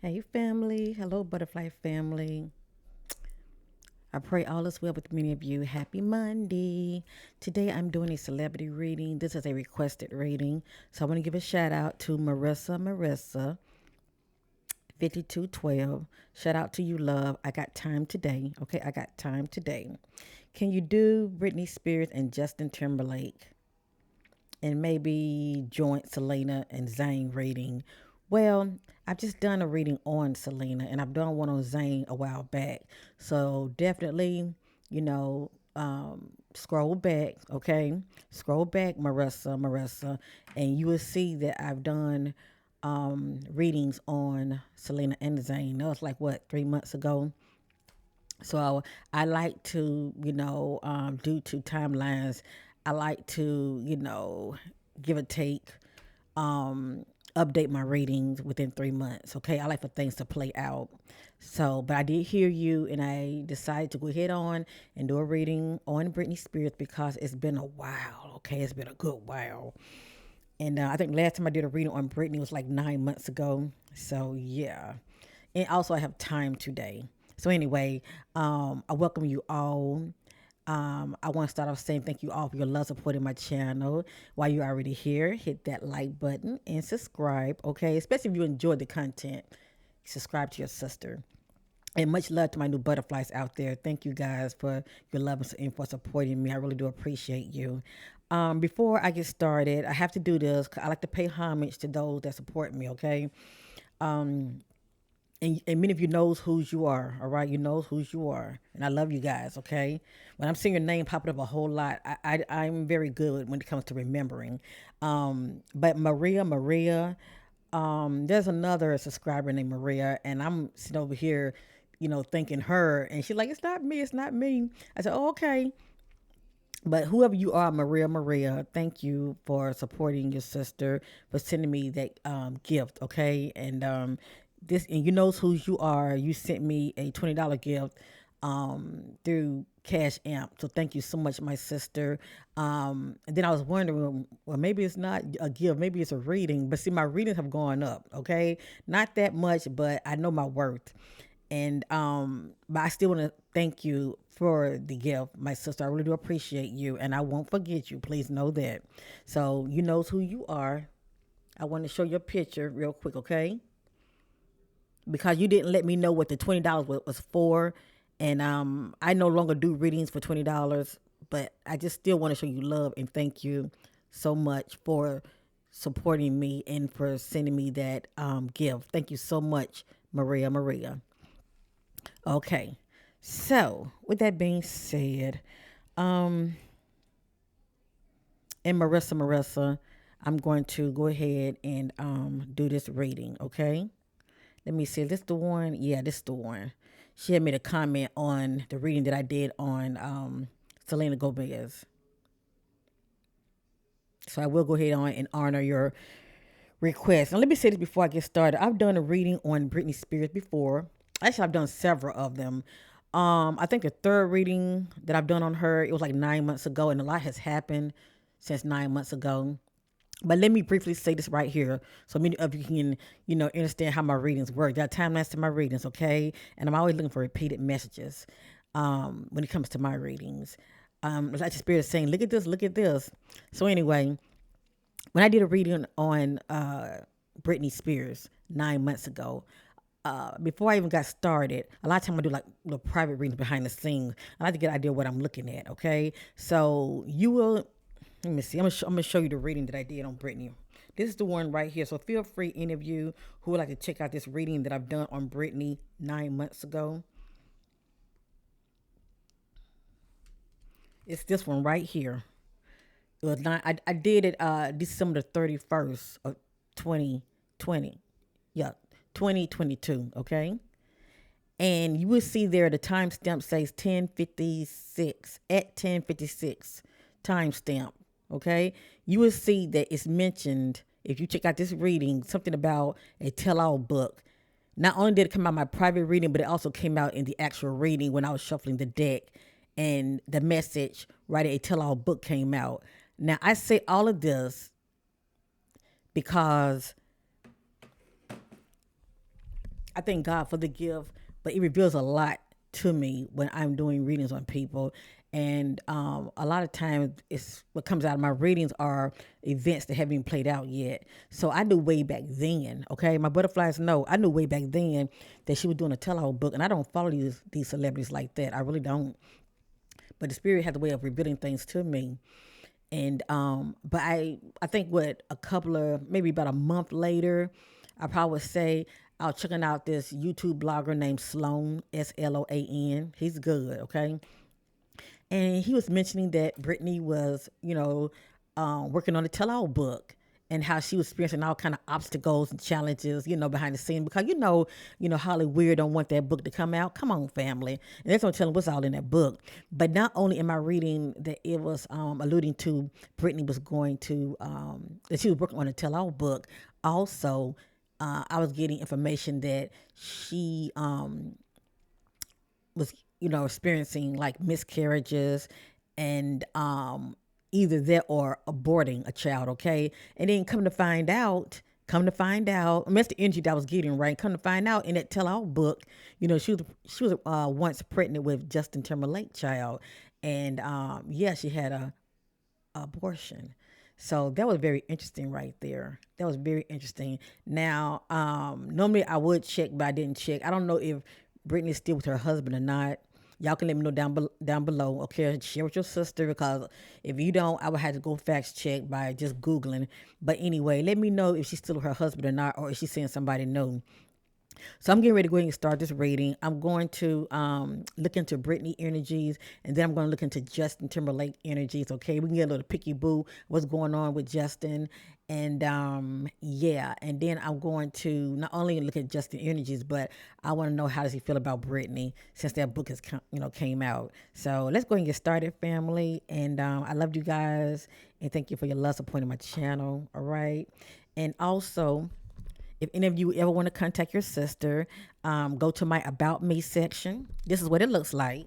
Hey family, hello butterfly family. I pray all is well with many of you. Happy Monday. Today I'm doing a celebrity reading. This is a requested reading. So I want to give a shout out to Marissa 5212. Shout out to you, love. I got time today. Okay, I got time today. Can you do Britney Spears and Justin Timberlake? And maybe joint Selena and Zayn reading. Well, I've just done a reading on Selena and I've done one on Zayn a while back. So definitely, you know, scroll back, okay? Scroll back, Marissa, and you will see that I've done readings on Selena and Zayn. That was like what, 3 months ago. So I like to, due to timelines, I like to, give or take, um, update my readings within 3 months. Okay, I like for things to play out. So, but I did hear you, and I decided to go ahead on and do a reading on Britney Spears because it's been a while. Okay, it's been a good while, and I think last time I did a reading on Britney was like 9 months ago. So yeah, and also I have time today. So anyway, I welcome you all. I want to start off saying thank you all for your love support in my channel. While you're already here, hit that like button and subscribe, okay? Especially if you enjoyed the content. Subscribe to your sister. And much love to my new butterflies out there. Thank you guys for your love and for supporting me. I really do appreciate you. Before I get started, I have to do this. I like to pay homage to those that support me, okay? And many of you knows whose you are, all right? You knows whose you are, and I love you guys. Okay, when I'm seeing your name popping up a whole lot, I'm very good when it comes to remembering. But Maria, there's another subscriber named Maria, and I'm sitting over here, thinking her, and she's like, it's not me. I said, oh, okay. But whoever you are, Maria, thank you for supporting your sister, for sending me that gift, okay? And you knows who you are. You sent me a $20 gift through Cash Amp. So thank you so much, my sister. And then I was wondering, well, maybe it's not a gift, maybe it's a reading. But see, my readings have gone up, okay? Not that much, but I know my worth. And but I still want to thank you for the gift, my sister. I really do appreciate you, and I won't forget you. Please know that. So you knows who you are. I want to show your picture real quick, okay? Because you didn't let me know what the $20 was for, and I no longer do readings for $20. But I just still want to show you love and thank you so much for supporting me and for sending me that gift. Thank you so much, Maria. Okay. So, with that being said, um, and Marissa, I'm going to go ahead and do this reading, okay? Let me see. Is this the one? Yeah, this is the one. She had made a comment on the reading that I did on Selena Gomez. So I will go ahead on and honor your request. And let me say this before I get started. I've done a reading on Britney Spears before. Actually, I've done several of them. I think the third reading that I've done on her, it was like 9 months ago, and a lot has happened since 9 months ago. But let me briefly say this right here, so many of you can, understand how my readings work. There are timelines to my readings, okay? And I'm always looking for repeated messages when it comes to my readings. Like the spirit is saying, look at this, look at this. So anyway, when I did a reading on Britney Spears 9 months ago, before I even got started, a lot of time I do like little private readings behind the scenes. I like to get an idea of what I'm looking at. Okay, so you will. Let me see. I'm gonna show you the reading that I did on Britney. This is the one right here. So feel free, any of you who would like to check out this reading that I've done on Britney 9 months ago. It's this one right here. It was not. I did it December 31st of 2020. Yeah, 2022. Okay. And you will see there the timestamp says 1056 at 1056 timestamp. Okay, you will see that it's mentioned if you check out this reading something about a tell-all book. Not only did it come out my private reading, but it also came out in the actual reading when I was shuffling the deck, and the message right a tell-all book came out. Now I say all of this because I thank God for the gift, but it reveals a lot to me when I'm doing readings on people. And a lot of times, it's what comes out of my readings are events that haven't even played out yet. So I knew way back then, okay? My butterflies know. I knew way back then that she was doing a tell-all book, and I don't follow these celebrities like that. I really don't. But the spirit had the way of revealing things to me. And but I think what a couple of maybe about a month later, I probably would say I was checking out this YouTube blogger named Sloan, Sloan. He's good, okay? And he was mentioning that Brittany was, working on a tell-all book and how she was experiencing all kind of obstacles and challenges, behind the scene because Hollywood don't want that book to come out. Come on, family, and that's what telling what's all in that book. But not only am I reading that it was alluding to Brittany was going to that she was working on a tell-all book. Also, I was getting information that she was experiencing like miscarriages and either that or aborting a child, okay? And then come to find out, I mean, that's the energy that I was getting, right? Come to find out in that tell-all book, she was once pregnant with Justin Timberlake child, and yeah, she had a abortion. So that was very interesting right there. That was very interesting. Now, normally I would check, but I didn't check. I don't know if Brittany's still with her husband or not. Y'all can let me know down below. Okay, share with your sister because if you don't, I would have to go fact check by just Googling. But anyway, let me know if she's still with her husband or not, or if she's seeing somebody new. So I'm getting ready to go ahead and start this reading. I'm going to look into Britney energies, and then I'm going to look into Justin Timberlake energies. Okay, we can get a little picky boo what's going on with Justin, and yeah, and then I'm going to not only look at Justin energies, but I want to know how does he feel about Britney since that book has came out. So let's go ahead and get started, family. And I love you guys, and thank you for your love supporting my channel. All right, and also, if any of you ever want to contact your sister, go to my About Me section. This is what it looks like.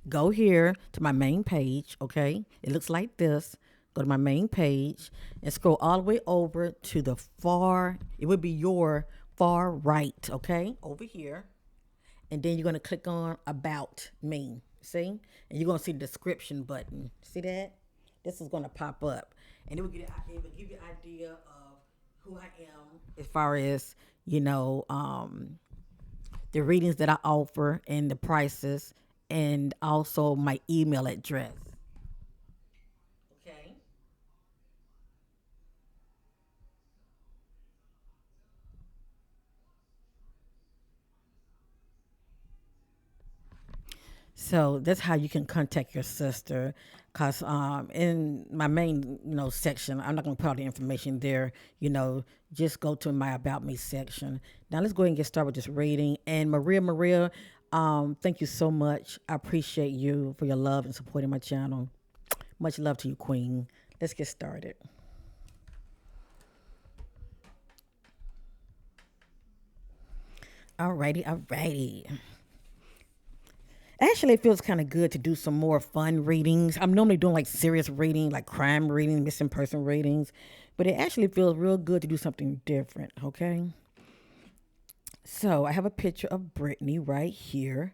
Go here to my main page, okay? It looks like this. Go to my main page and scroll all the way over to the far, it would be your far right, okay? Over here. And then you're going to click on About Me, see? And you're going to see the description button. See that? This is going to pop up. And it will give you an idea of who I am as far as, the readings that I offer and the prices and also my email address. Okay? So that's how you can contact your sister. Cause in my main section, I'm not gonna put all the information there. Just go to my About Me section. Now let's go ahead and get started with this reading. And Maria, thank you so much. I appreciate you for your love and supporting my channel. Much love to you, Queen. Let's get started. Alrighty. Actually, it feels kind of good to do some more fun readings. I'm normally doing like serious reading, like crime reading, missing person readings, but it actually feels real good to do something different, okay? So I have a picture of Brittany right here.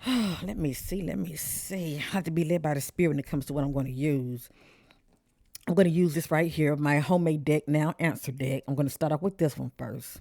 Let me see. I have to be led by the spirit when it comes to what I'm going to use. I'm going to use this right here, my homemade deck now, answer deck. I'm going to start off with this one first.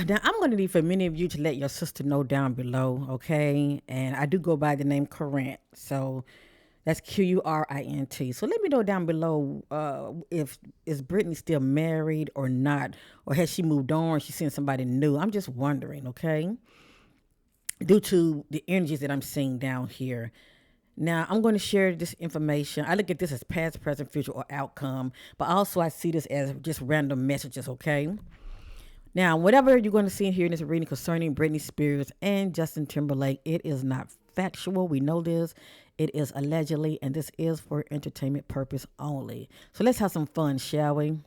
Now, I'm going to need for many of you to let your sister know down below, okay? And I do go by the name Current. So that's Qurint. So let me know down below if is Brittany still married or not, or has she moved on? She's seeing somebody new. I'm just wondering, okay? Due to the energies that I'm seeing down here. Now, I'm going to share this information. I look at this as past, present, future, or outcome, but also I see this as just random messages, okay? Now, whatever you're going to see here in this reading concerning Britney Spears and Justin Timberlake, it is not factual. We know this. It is allegedly, and this is for entertainment purpose only. So let's have some fun, shall we?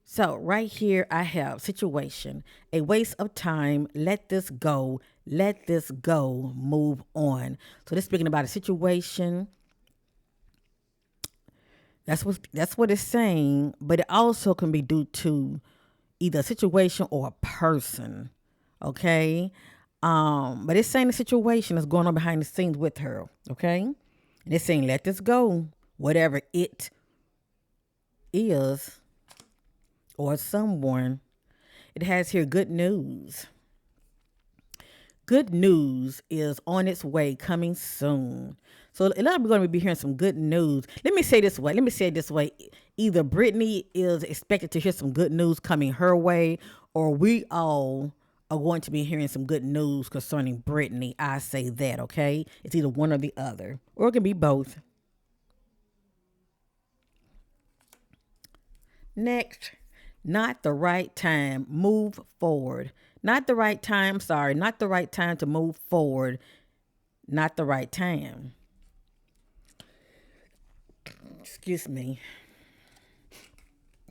So right here, I have situation, a waste of time. Let this go. Let this go. Move on. So this speaking about a situation. That's what it's saying, but it also can be due to either a situation or a person. Okay. But it's saying the situation is going on behind the scenes with her. Okay. And it's saying let this go. Whatever it is or someone. It has here good news. Good news is on its way, coming soon. So a lot of people are going to be hearing some good news. Let me say it this way. Either Brittany is expected to hear some good news coming her way, or we all are going to be hearing some good news concerning Brittany. I say that, okay? It's either one or the other, or it can be both. Next, not the right time. Move forward. Not the right time. Sorry, not the right time to move forward. Not the right time. Excuse me.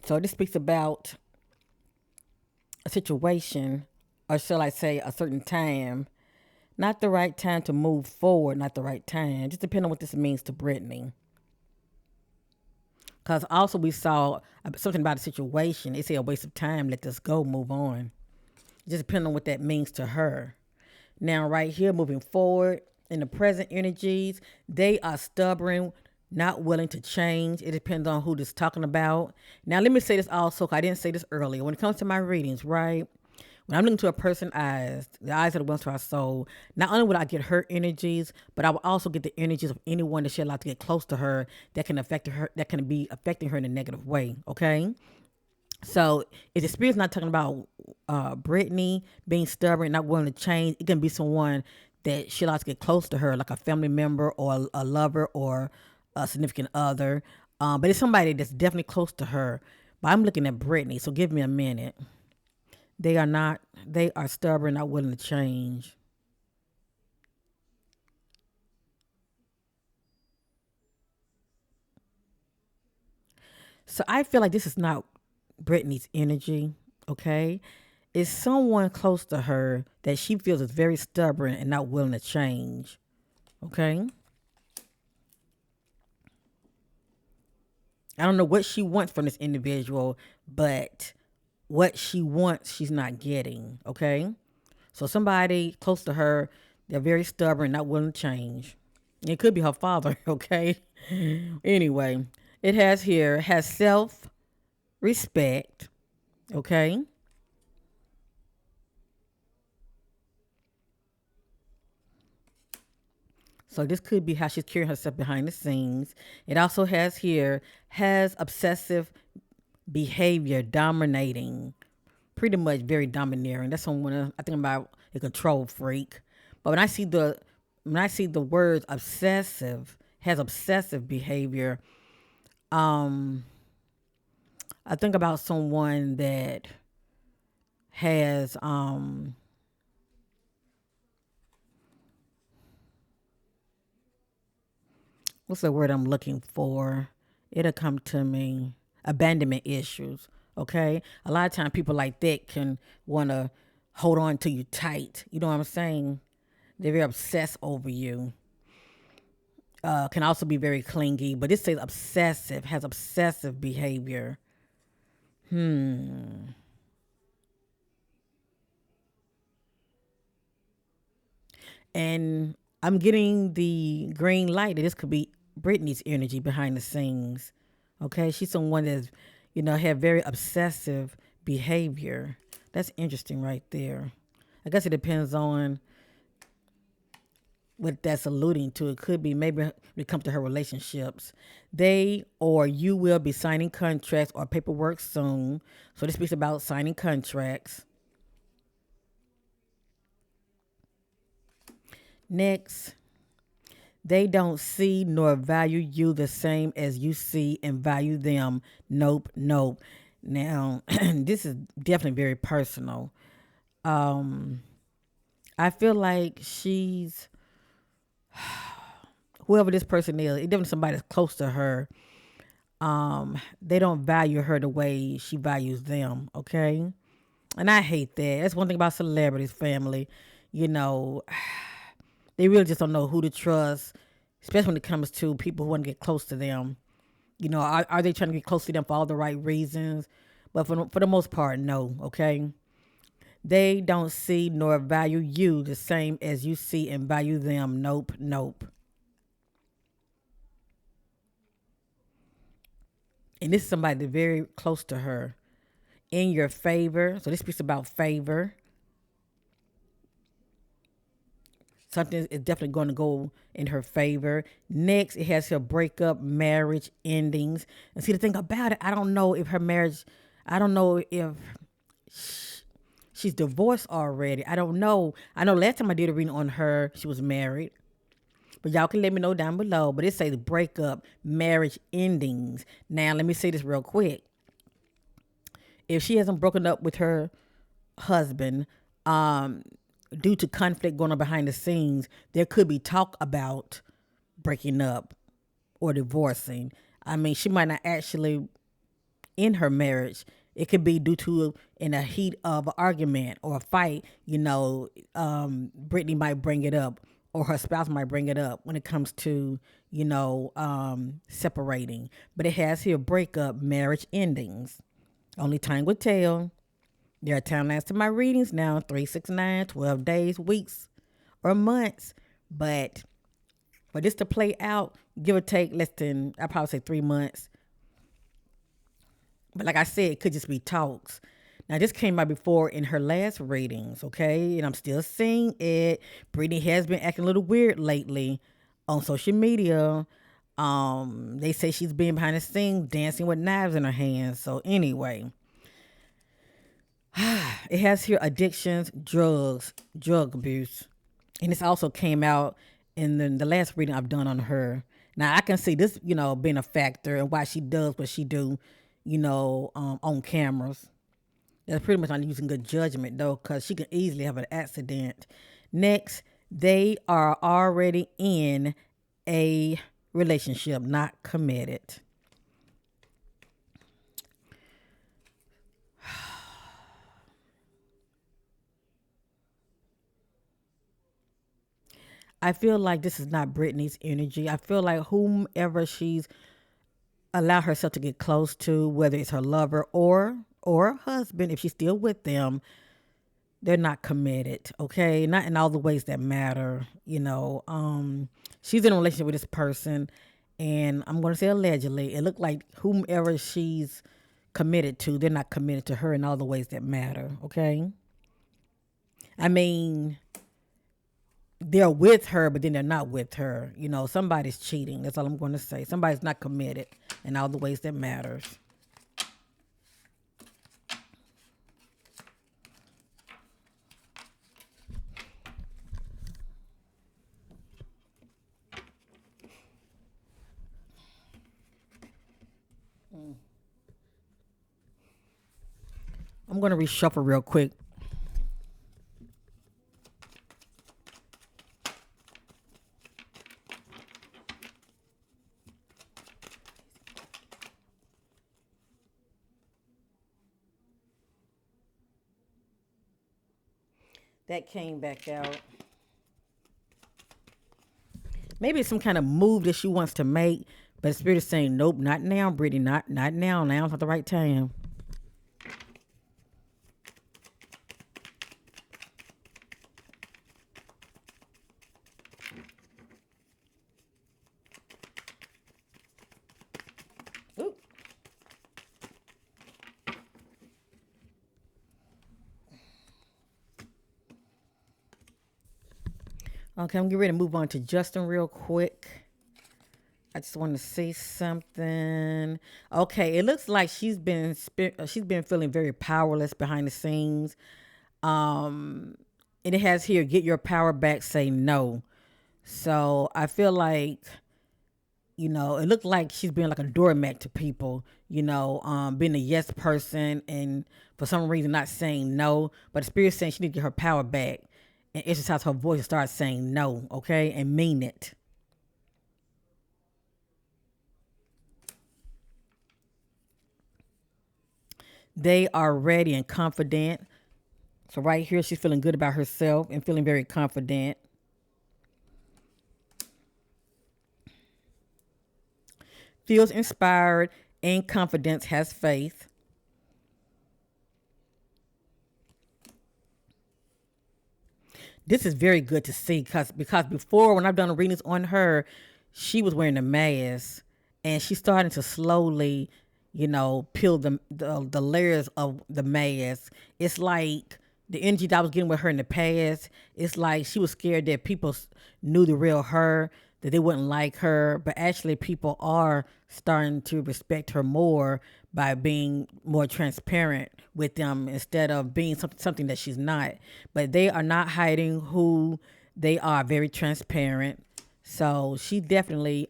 So this speaks about a situation, or shall I say a certain time. Not the right time to move forward. Not the right time. Just depending on what this means to Brittany. Because also we saw something about a situation. They say a waste of time. Let this go. Move on. Just depending on what that means to her. Now, right here, moving forward in the present energies, they are stubborn, not willing to change. It depends on who this is talking about. Now, let me say this also, because I didn't say this earlier. When it comes to my readings, right? When I'm looking to a person's eyes, the eyes of the ones to our soul, not only will I get her energies, but I will also get the energies of anyone that she allowed to get close to her that can affect her, that can be affecting her in a negative way. Okay. So if the spirit's not talking about Brittany being stubborn, not willing to change, it can be someone that she likes to get close to her, like a family member or a lover or a significant other. But it's somebody that's definitely close to her. But I'm looking at Brittany, so give me a minute. They are stubborn, not willing to change. So I feel like this is not Brittany's energy, okay? It's someone close to her that she feels is very stubborn and not willing to change, okay? I don't know what she wants from this individual, but what she wants, she's not getting, okay? So somebody close to her, they're very stubborn, not willing to change. It could be her father, okay? Anyway, it has here, has self-respect, okay? So this could be how she's carrying herself behind the scenes. It also has here, has obsessive behavior, dominating, pretty much very domineering. That's someone I think about a control freak. But when I see the words obsessive, has obsessive behavior, um, I think about someone that has what's the word I'm looking for? It'll come to me. Abandonment issues. Okay. A lot of times people like that can want to hold on to you tight. You know what I'm saying? They're very obsessed over you. Can also be very clingy, but this says obsessive, has obsessive behavior. And I'm getting the green light that this could be Britney's energy behind the scenes. Okay, she's someone that's, have very obsessive behavior. That's interesting right there. I guess it depends on what that's alluding to. It could be maybe when it comes to her relationships. They or you will be signing contracts or paperwork soon. So this speaks about signing contracts. Next, they don't see nor value you the same as you see and value them. Nope, nope. Now, this is definitely very personal. I feel like she's whoever this person is, it definitely somebody that's close to her. They don't value her the way she values them, okay? And I hate that. That's one thing about celebrities, family. You know, they really just don't know who to trust, especially when it comes to people who want to get close to them. You know, are they trying to get close to them for all the right reasons? But for the most part, no, okay? They don't see nor value you the same as you see and value them. Nope, nope. And this is somebody that's very close to her in your favor. So this speaks about favor. Something is definitely going to go in her favor. Next, it has her breakup, marriage, endings. And see, the thing about it, I don't know if her marriage, I don't know if she's divorced already. I don't know. I know last time I did a reading on her, she was married. But y'all can let me know down below. But it says breakup, marriage, endings. Now, let me say this real quick. If she hasn't broken up with her husband, due to conflict going on behind the scenes, there could be talk about breaking up or divorcing. I mean, she might not actually in her marriage. It could be due to in a heat of an argument or a fight. You know, Brittany might bring it up, or her spouse might bring it up when it comes to separating. But it has here breakup, marriage, endings. Only time will tell. There are timelines to my readings now 3, 6, 9, 12 days, weeks, or months. But for this to play out, give or take less than, I probably say 3 months. But like I said, it could just be talks. Now, this came out before in her last readings, okay? And I'm still seeing it. Brittany has been acting a little weird lately on social media. They say she's been behind the scenes dancing with knives in her hands. So anyway, it has here addictions, drugs, drug abuse. And this also came out in the last reading I've done on her. Now I can see this, being a factor and why she does what she do, on cameras. That's pretty much not using good judgment though, because she can easily have an accident. Next, they are already in a relationship, not committed. I feel like this is not Brittany's energy. I feel like whomever she's allowed herself to get close to, whether it's her lover or husband, if she's still with them, they're not committed. Okay, not in all the ways that matter. She's in a relationship with this person, and I'm going to say allegedly. It looked like whomever she's committed to, they're not committed to her in all the ways that matter. Okay, I mean, they're with her, but then they're not with her. Somebody's cheating. That's all I'm going to say. Somebody's not committed in all the ways that matters. I'm going to reshuffle real quick. That came back out. Maybe it's some kind of move that she wants to make, but Spirit is saying, nope, not now, Brittany, not now. Now's not the right time. Ooh. Okay, I'm getting ready to move on to Justin real quick. I just want to say something. Okay, it looks like she's been feeling very powerless behind the scenes. Um, and it has here, get your power back, say no. So I feel like, it looked like she's been like a doormat to people, being a yes person and for some reason not saying no. But the spirit's saying she need to get her power back and exercise her voice and start saying no, okay, and mean it. They are ready and confident. So right here, she's feeling good about herself and feeling very confident. Feels inspired and confidence, has faith. This is very good to see because before when I've done readings on her, she was wearing a mask and she's starting to slowly, peel the layers of the mask. It's like the energy that I was getting with her in the past. It's like she was scared that people knew the real her, that they wouldn't like her, but actually people are starting to respect her more by being more transparent with them instead of being something that she's not. But they are not hiding who they are, very transparent. So she definitely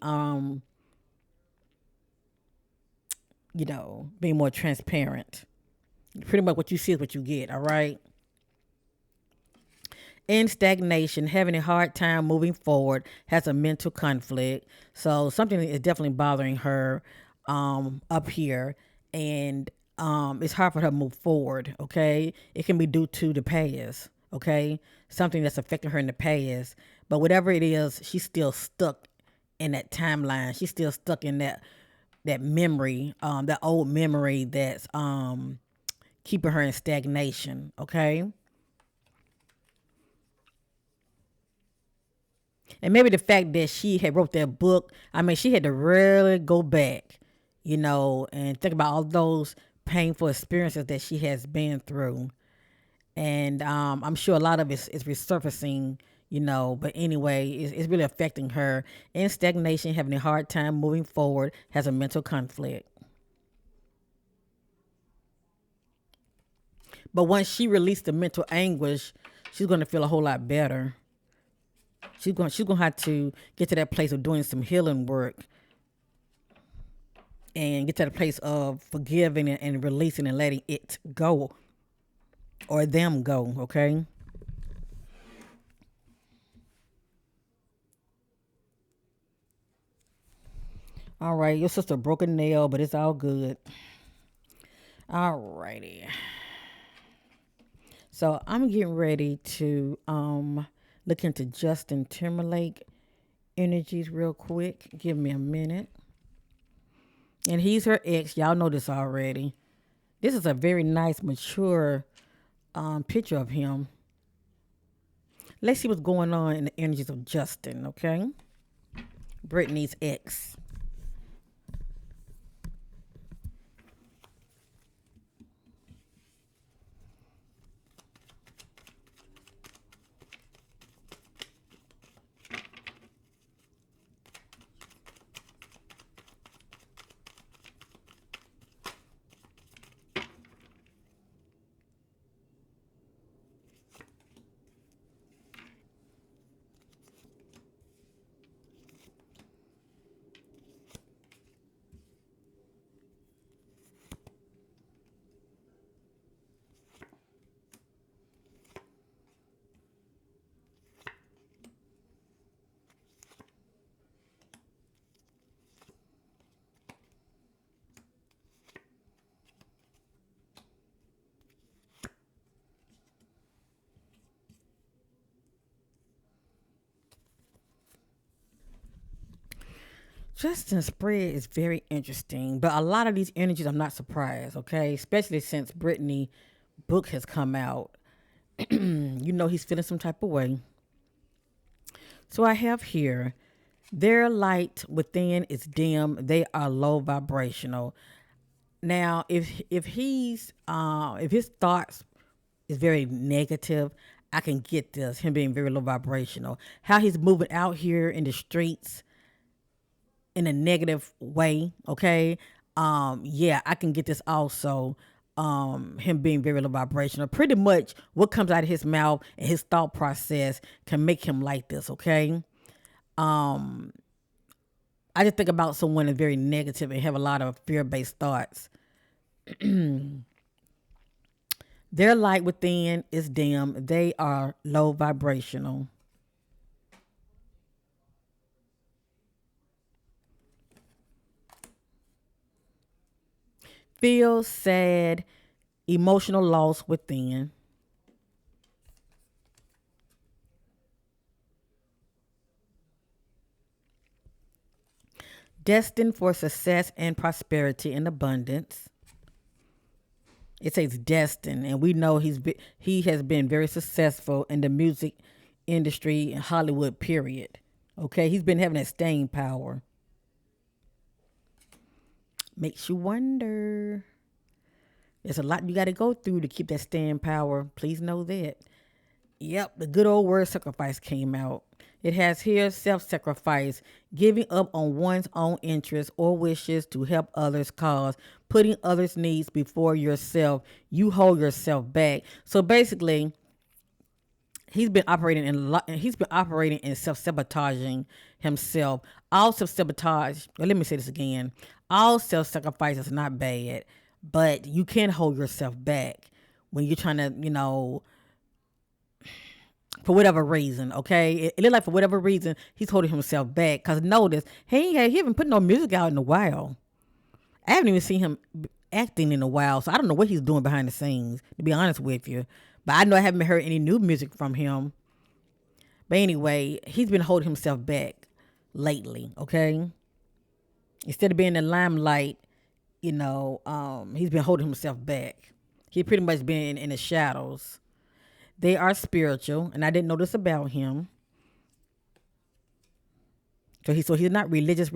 being more transparent. Pretty much what you see is what you get, all right? In stagnation, having a hard time moving forward, has a mental conflict. So something is definitely bothering her up here, and it's hard for her to move forward. Okay, it can be due to the past. Okay, something that's affecting her in the past. But whatever it is, she's still stuck in that timeline. She's still stuck in that memory, that old memory that's keeping her in stagnation. Okay. And maybe the fact that she had wrote that book, I mean, she had to really go back, and think about all those painful experiences that she has been through. And I'm sure a lot of it is resurfacing, but anyway, it's really affecting her. In stagnation, having a hard time moving forward, has a mental conflict. But once she released the mental anguish, she's going to feel a whole lot better. She's gonna have to get to that place of doing some healing work and get to the place of forgiving and releasing and letting it go or them go. Okay. All right. Your sister broke a nail, but it's all good. All righty. So I'm getting ready to look into Justin Timberlake energies real quick. Give me a minute. And he's her ex. Y'all know this already. This is a very nice, mature picture of him. Let's see what's going on in the energies of Justin, okay? Britney's ex. Justin's spread is very interesting, but a lot of these energies I'm not surprised, okay? Especially since Britney book has come out. He's feeling some type of way. So I have here, their light within is dim, they are low vibrational. Now, if his thoughts is very negative, I can get this. Him being very low vibrational. How he's moving out here in the streets in a negative way. Okay. Yeah, I can get this also. Him being very low vibrational. Pretty much what comes out of his mouth and his thought process can make him like this. Okay. I just think about someone that's very negative and have a lot of fear based thoughts. Their light within is dim. They are low vibrational. Feel sad, emotional loss within. Destined for success and prosperity and abundance. It says destined, and we know he has been very successful in the music industry and Hollywood. Period. Okay, he's been having that staying power. Makes you wonder. There's a lot you got to go through to keep that staying power. Please know that. Yep, the good old word sacrifice came out. It has here self sacrifice, giving up on one's own interests or wishes to help others' cause, putting others' needs before yourself. You hold yourself back. So basically, he's been operating in self sabotaging himself. All self sabotage. Well, let me say this again. All self sacrifice is not bad, but you can hold yourself back when you're trying to, for whatever reason, okay? It looked like for whatever reason, he's holding himself back. Because notice, he haven't put no music out in a while. I haven't even seen him acting in a while, so I don't know what he's doing behind the scenes, to be honest with you. But I know I haven't heard any new music from him. But anyway, he's been holding himself back lately, okay? Instead of being in the limelight, he's been holding himself back. He's pretty much been in the shadows. They are spiritual, and I didn't know this about him. So he's not religious.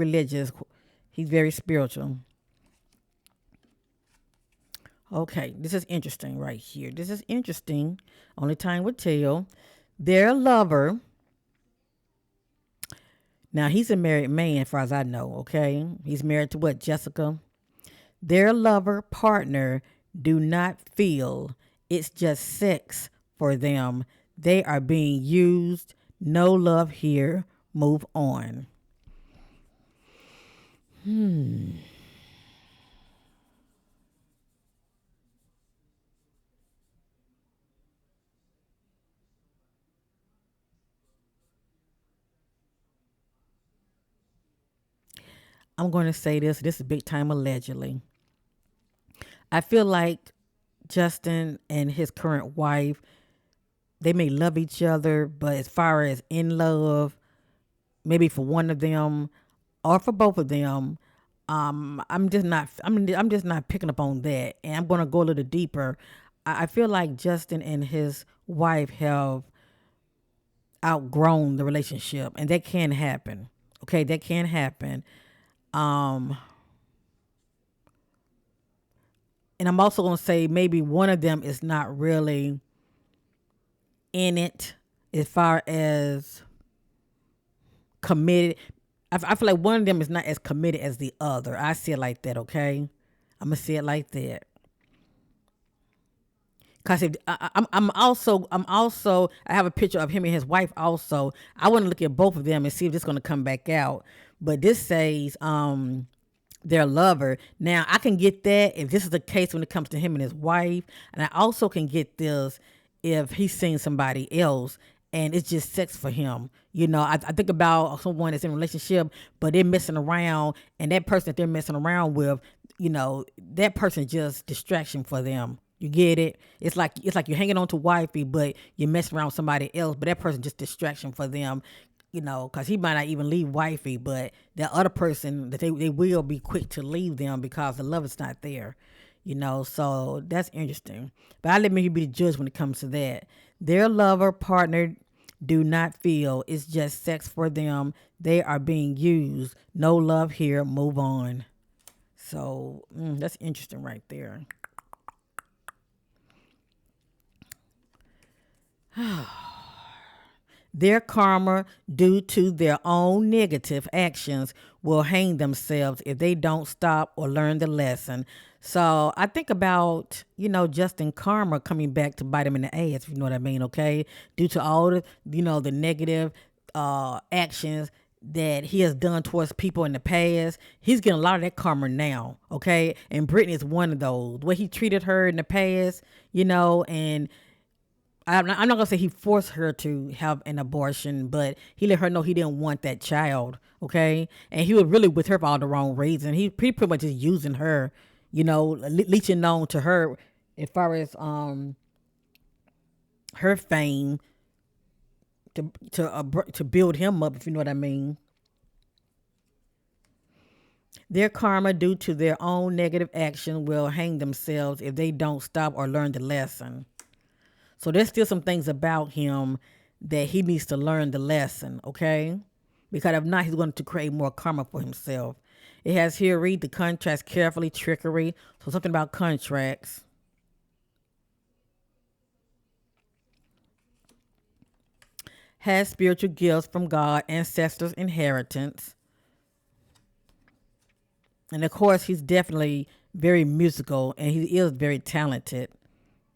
He's very spiritual. Okay, this is interesting right here. This is interesting. Only time will tell. Their lover. Now he's a married man, as far as I know. Okay, he's married to what, Jessica? Their lover partner do not feel it's just sex for them. They are being used. No love here. Move on. I'm going to say this. This is big time allegedly. I feel like Justin and his current wife, they may love each other, but as far as in love, maybe for one of them or for both of them, I'm just not. I'm just not picking up on that, and I'm going to go a little deeper. I feel like Justin and his wife have outgrown the relationship, and that can happen. Okay, that can happen. Um, and I'm also going to say maybe one of them is not really in it as far as committed. I feel like one of them is not as committed as the other. I see it like that. Okay, I'm gonna see it like that. Cause if I'm also I have a picture of him and his wife also. I want to look at both of them and see if this is gonna come back out. But this says their lover. Now I can get that if this is the case when it comes to him and his wife, and I also can get this if he's seeing somebody else and it's just sex for him. I think about someone that's in a relationship, but they're messing around, and that person that they're messing around with, that person just distraction for them. You get it? It's like you're hanging on to wifey, but you're messing around with somebody else, but that person just distraction for them. Because he might not even leave wifey, but the other person that they will be quick to leave them because the love is not there. So that's interesting. But I let me be the judge when it comes to that. Their lover partner do not feel it's just sex for them. They are being used. No love here. Move on. So that's interesting right there. Their karma due to their own negative actions will hang themselves if they don't stop or learn the lesson. So I think about, Justin karma coming back to bite him in the ass, if you know what I mean, okay? Due to all the negative actions that he has done towards people in the past. He's getting a lot of that karma now, okay? And Britney is one of those. The way he treated her in the past, and I'm not gonna say he forced her to have an abortion, but he let her know he didn't want that child. Okay, and he was really with her for all the wrong reason. He pretty much just using her, leeching on to her as far as her fame to build him up, if you know what I mean. Their karma due to their own negative action will hang themselves if they don't stop or learn the lesson. So there's still some things about him that he needs to learn the lesson, okay? Because if not, he's going to create more karma for himself. It has here, read the contracts carefully, trickery. So something about contracts. Has spiritual gifts from God, ancestors, inheritance. And of course, he's definitely very musical and he is very talented.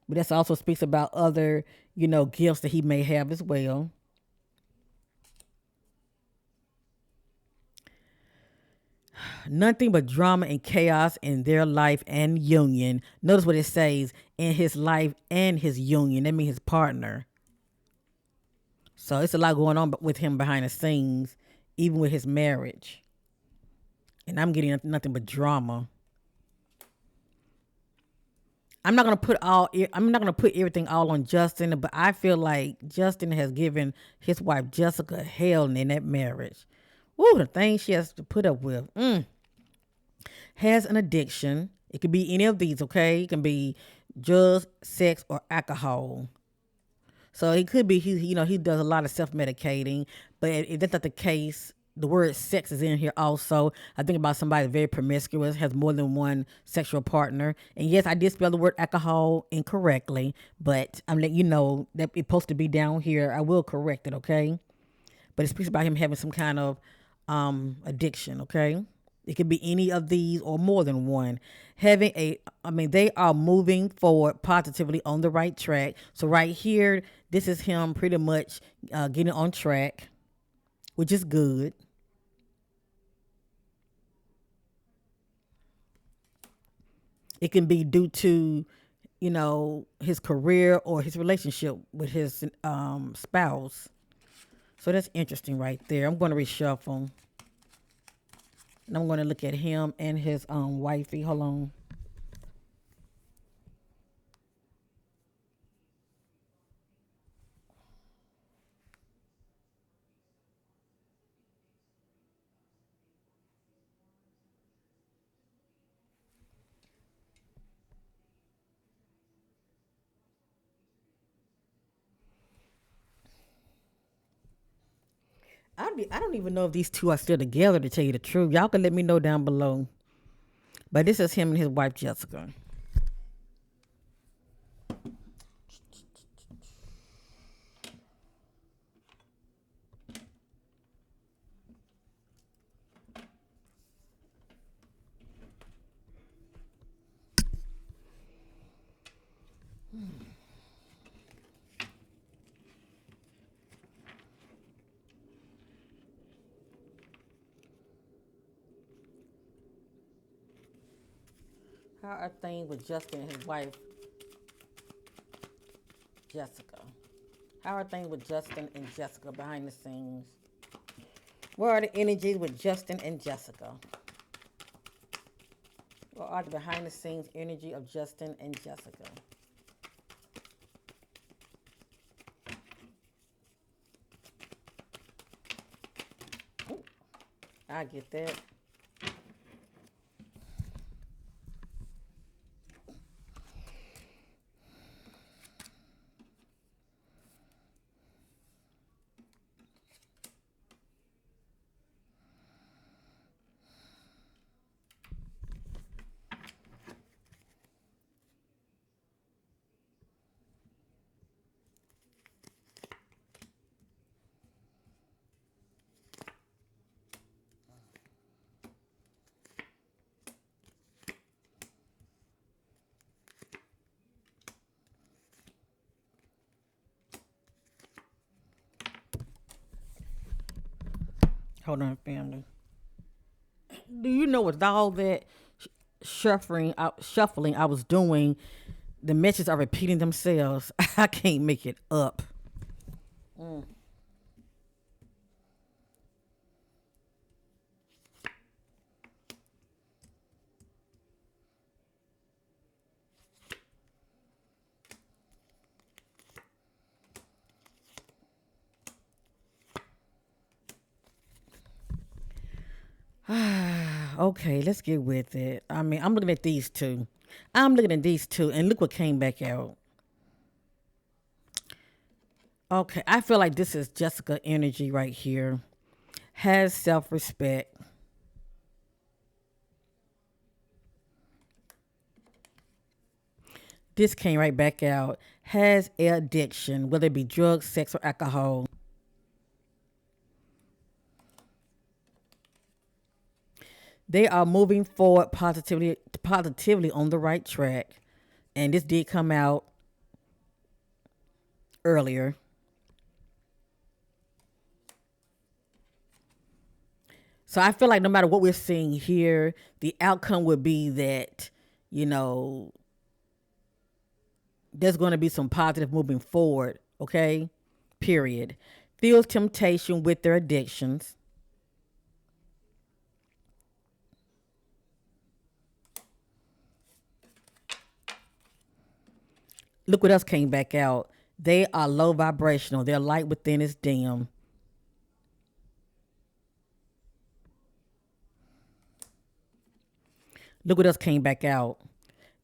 But that also speaks about other, gifts that he may have as well. Nothing but drama and chaos in their life and union. Notice what it says, in his life and his union. That means his partner. So it's a lot going on with him behind the scenes, even with his marriage. And I'm getting nothing but drama. I'm not gonna put everything all on Justin, but I feel like Justin has given his wife Jessica hell in that marriage. Ooh, the things she has to put up with. Has an addiction. It could be any of these, okay? It can be drugs, sex, or alcohol. So it could be he does a lot of self medicating, but if that's not the case, the word sex is in here also. I think about somebody very promiscuous, has more than one sexual partner. And yes, I did spell the word alcohol incorrectly, but I'm letting you know that it's supposed to be down here. I will correct it, okay? But it speaks about him having some kind of addiction, okay? It could be any of these or more than one. They are moving forward positively on the right track. So right here, this is him pretty much getting on track, which is good. It can be due to, his career or his relationship with his spouse. So that's interesting right there. I'm going to reshuffle. And I'm going to look at him and his wifey. Hold on. I don't even know if these two are still together, to tell you the truth. Y'all can let me know down below. But this is him and his wife Jessica. How are things with Justin and his wife Jessica? How are things with Justin and Jessica behind the scenes? Where are the energies with Justin and Jessica? What are the behind the scenes energy of Justin and Jessica? Ooh, I get that. Hold on, family. Do you know with all that shuffling I was doing, the messages are repeating themselves. I can't make it up. Okay, let's get with it. I mean, I'm looking at these two. I'm looking at these two, and look what came back out. Okay, I feel like this is Jessica energy right here. Has self respect. This came right back out. Has addiction, whether it be drugs, sex, or alcohol. They are moving forward positively on the right track. And this did come out earlier. So I feel like no matter what we're seeing here, the outcome would be that, you know, there's going to be some positive moving forward, okay? Period. Feels temptation with their addictions. Look what else came back out. They are low vibrational. Their light within is dim. Look what else came back out.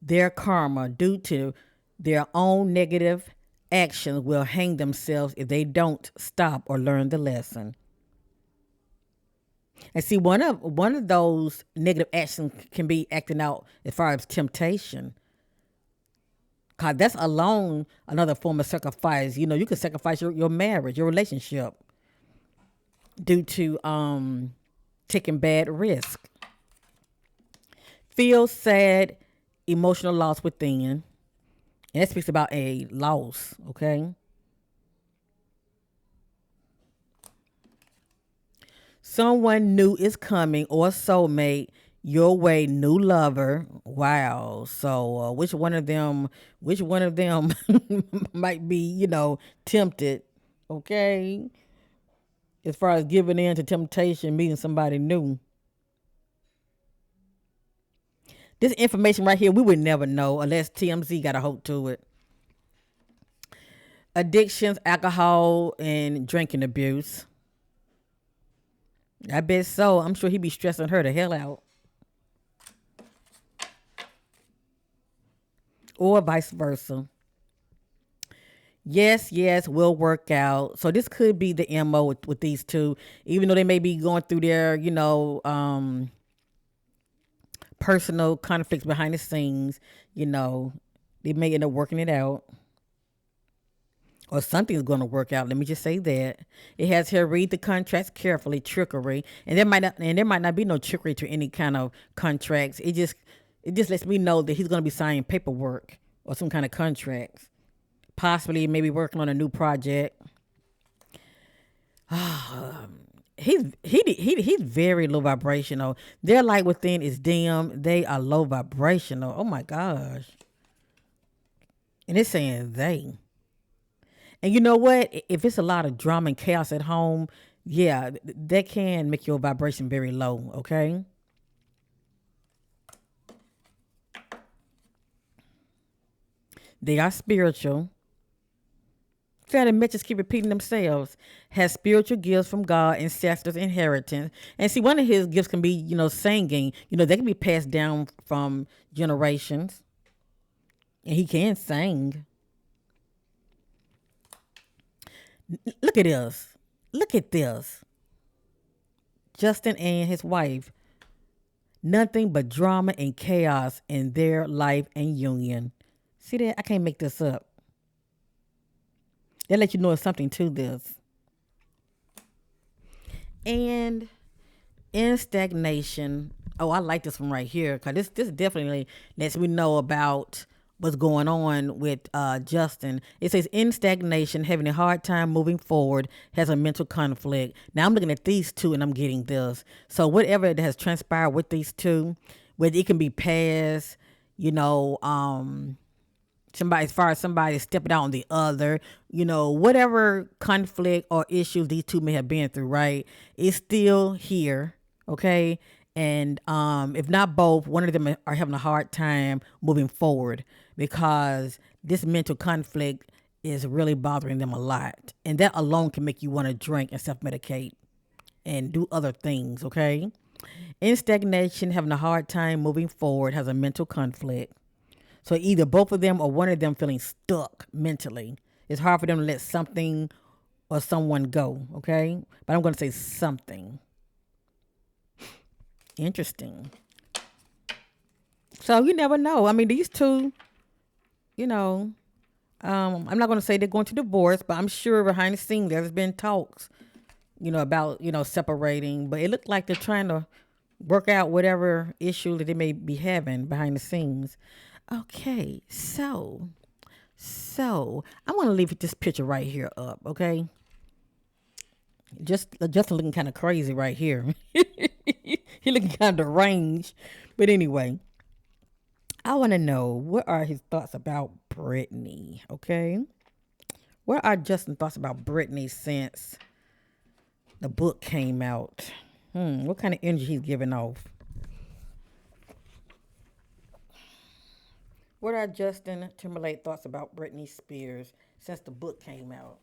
Their karma, due to their own negative actions, will hang themselves if they don't stop or learn the lesson. And see, one of those negative actions can be acting out as far as temptation. Cause that's alone another form of sacrifice. You know, you can sacrifice your marriage, your relationship, due to taking bad risk. Feel sad, emotional loss within. And that speaks about a loss, okay? Someone new is coming or soulmate your way, new lover. Wow. So which one of them might be, tempted, okay? As far as giving in to temptation, meeting somebody new. This information right here, we would never know unless TMZ got a hold to it. Addictions, alcohol, and drinking abuse. I bet so. I'm sure he'd be stressing her the hell out. Or vice versa. Yes, yes, will work out. So this could be the MO with these two, even though they may be going through their, personal conflicts behind the scenes, they may end up working it out. Or something's going to work out. Let me just say that it has here read the contracts carefully. Trickery, and there might not be no trickery to any kind of contracts. It just lets me know that he's going to be signing paperwork or some kind of contracts. Possibly, maybe working on a new project. He's very low vibrational. Their light within is dim. They are low vibrational. Oh my gosh! And it's saying they. And you know what? If it's a lot of drama and chaos at home, yeah, that can make your vibration very low, okay? They are spiritual. Fair messages keep repeating themselves. Has spiritual gifts from God, ancestors, inheritance. And see, one of his gifts can be, singing. They can be passed down from generations. And he can sing. Look at this. Look at this. Justin and his wife. Nothing but drama and chaos in their life and union. See that? I can't make this up. They let you know it's something to this. And in stagnation. Oh, I like this one right here because this definitely lets me know about what's going on with Justin. It says in stagnation, having a hard time moving forward, has a mental conflict. Now I'm looking at these two and I'm getting this. So whatever that has transpired with these two, whether it can be past, you know, somebody as far as somebody stepping out on the other, whatever conflict or issues these two may have been through, right? It's still here, okay? And if not both, one of them are having a hard time moving forward because this mental conflict is really bothering them a lot. And that alone can make you want to drink and self-medicate and do other things, okay? In stagnation, having a hard time moving forward, has a mental conflict. So either both of them or one of them feeling stuck mentally. It's hard for them to let something or someone go, okay? But I'm going to say something. Interesting. So you never know. I mean, these two, you know, I'm not going to say they're going to divorce, but I'm sure behind the scenes there's been talks, about, separating. But it looked like they're trying to work out whatever issue that they may be having behind the scenes. Okay, so I want to leave this picture right here up, okay? Justin looking kind of crazy right here. He looking kind of deranged. But anyway, I want to know, what are his thoughts about Britney, okay? What are Justin's thoughts about Britney since the book came out? What kind of energy he's giving off? What are Justin Timberlake thoughts about Britney Spears since the book came out?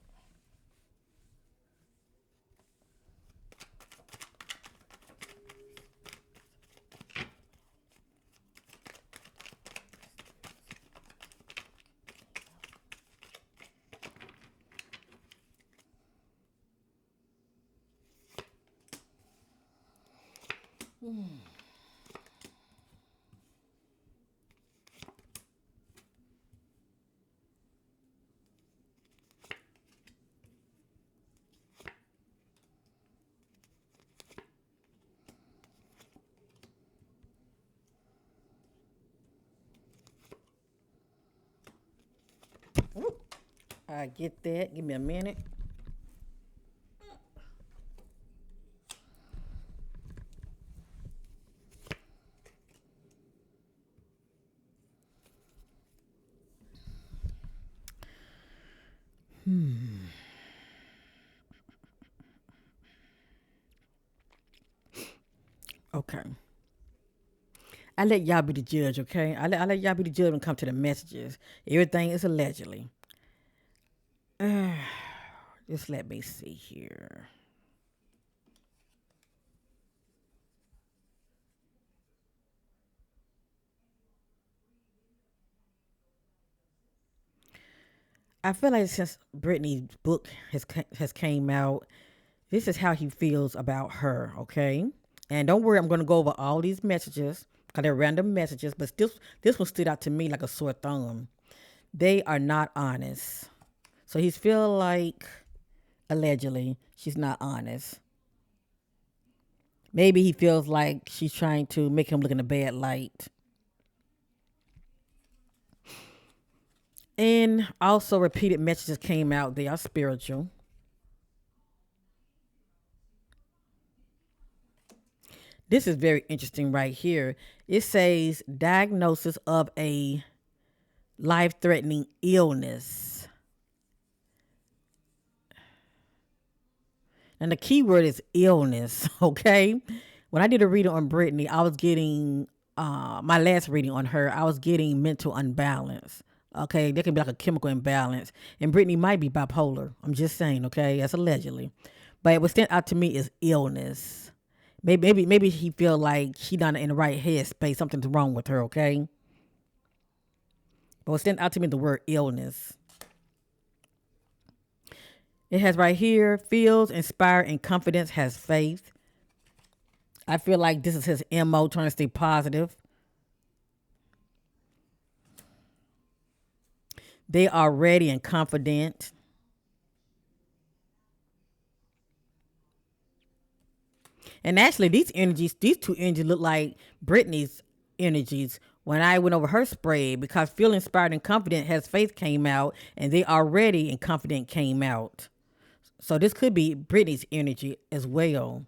I get that. Give me a minute. Okay. I let y'all be the judge, okay? I let y'all be the judge when it comes to the messages. Everything is allegedly. Just let me see here. I feel like since Britney's book has came out, this is how he feels about her, okay? And don't worry, I'm going to go over all these messages because they're random messages, but still, this one stood out to me like a sore thumb. They are not honest. So he's feel like, allegedly, she's not honest. Maybe he feels like she's trying to make him look in a bad light. And also repeated messages came out. They are spiritual. This is very interesting right here. It says diagnosis of a life-threatening illness. And the key word is illness, okay? When I did a reading on Brittany, I was getting, my last reading on her, I was getting mental unbalance. Okay, there can be like a chemical imbalance. And Brittany might be bipolar. I'm just saying, okay? That's allegedly. But what stands out to me is illness. Maybe he feel like she not in the right headspace. Something's wrong with her, okay? But what stands out to me is the word illness. It has right here, feels inspired and confidence, has faith. I feel like this is his MO, trying to stay positive. They are ready and confident. And actually, these two energies look like Britney's energies When I went over her spread, because Feel Inspired and Confident Has Faith came out, and They Are Ready and Confident came out. So this could be Britney's energy as well.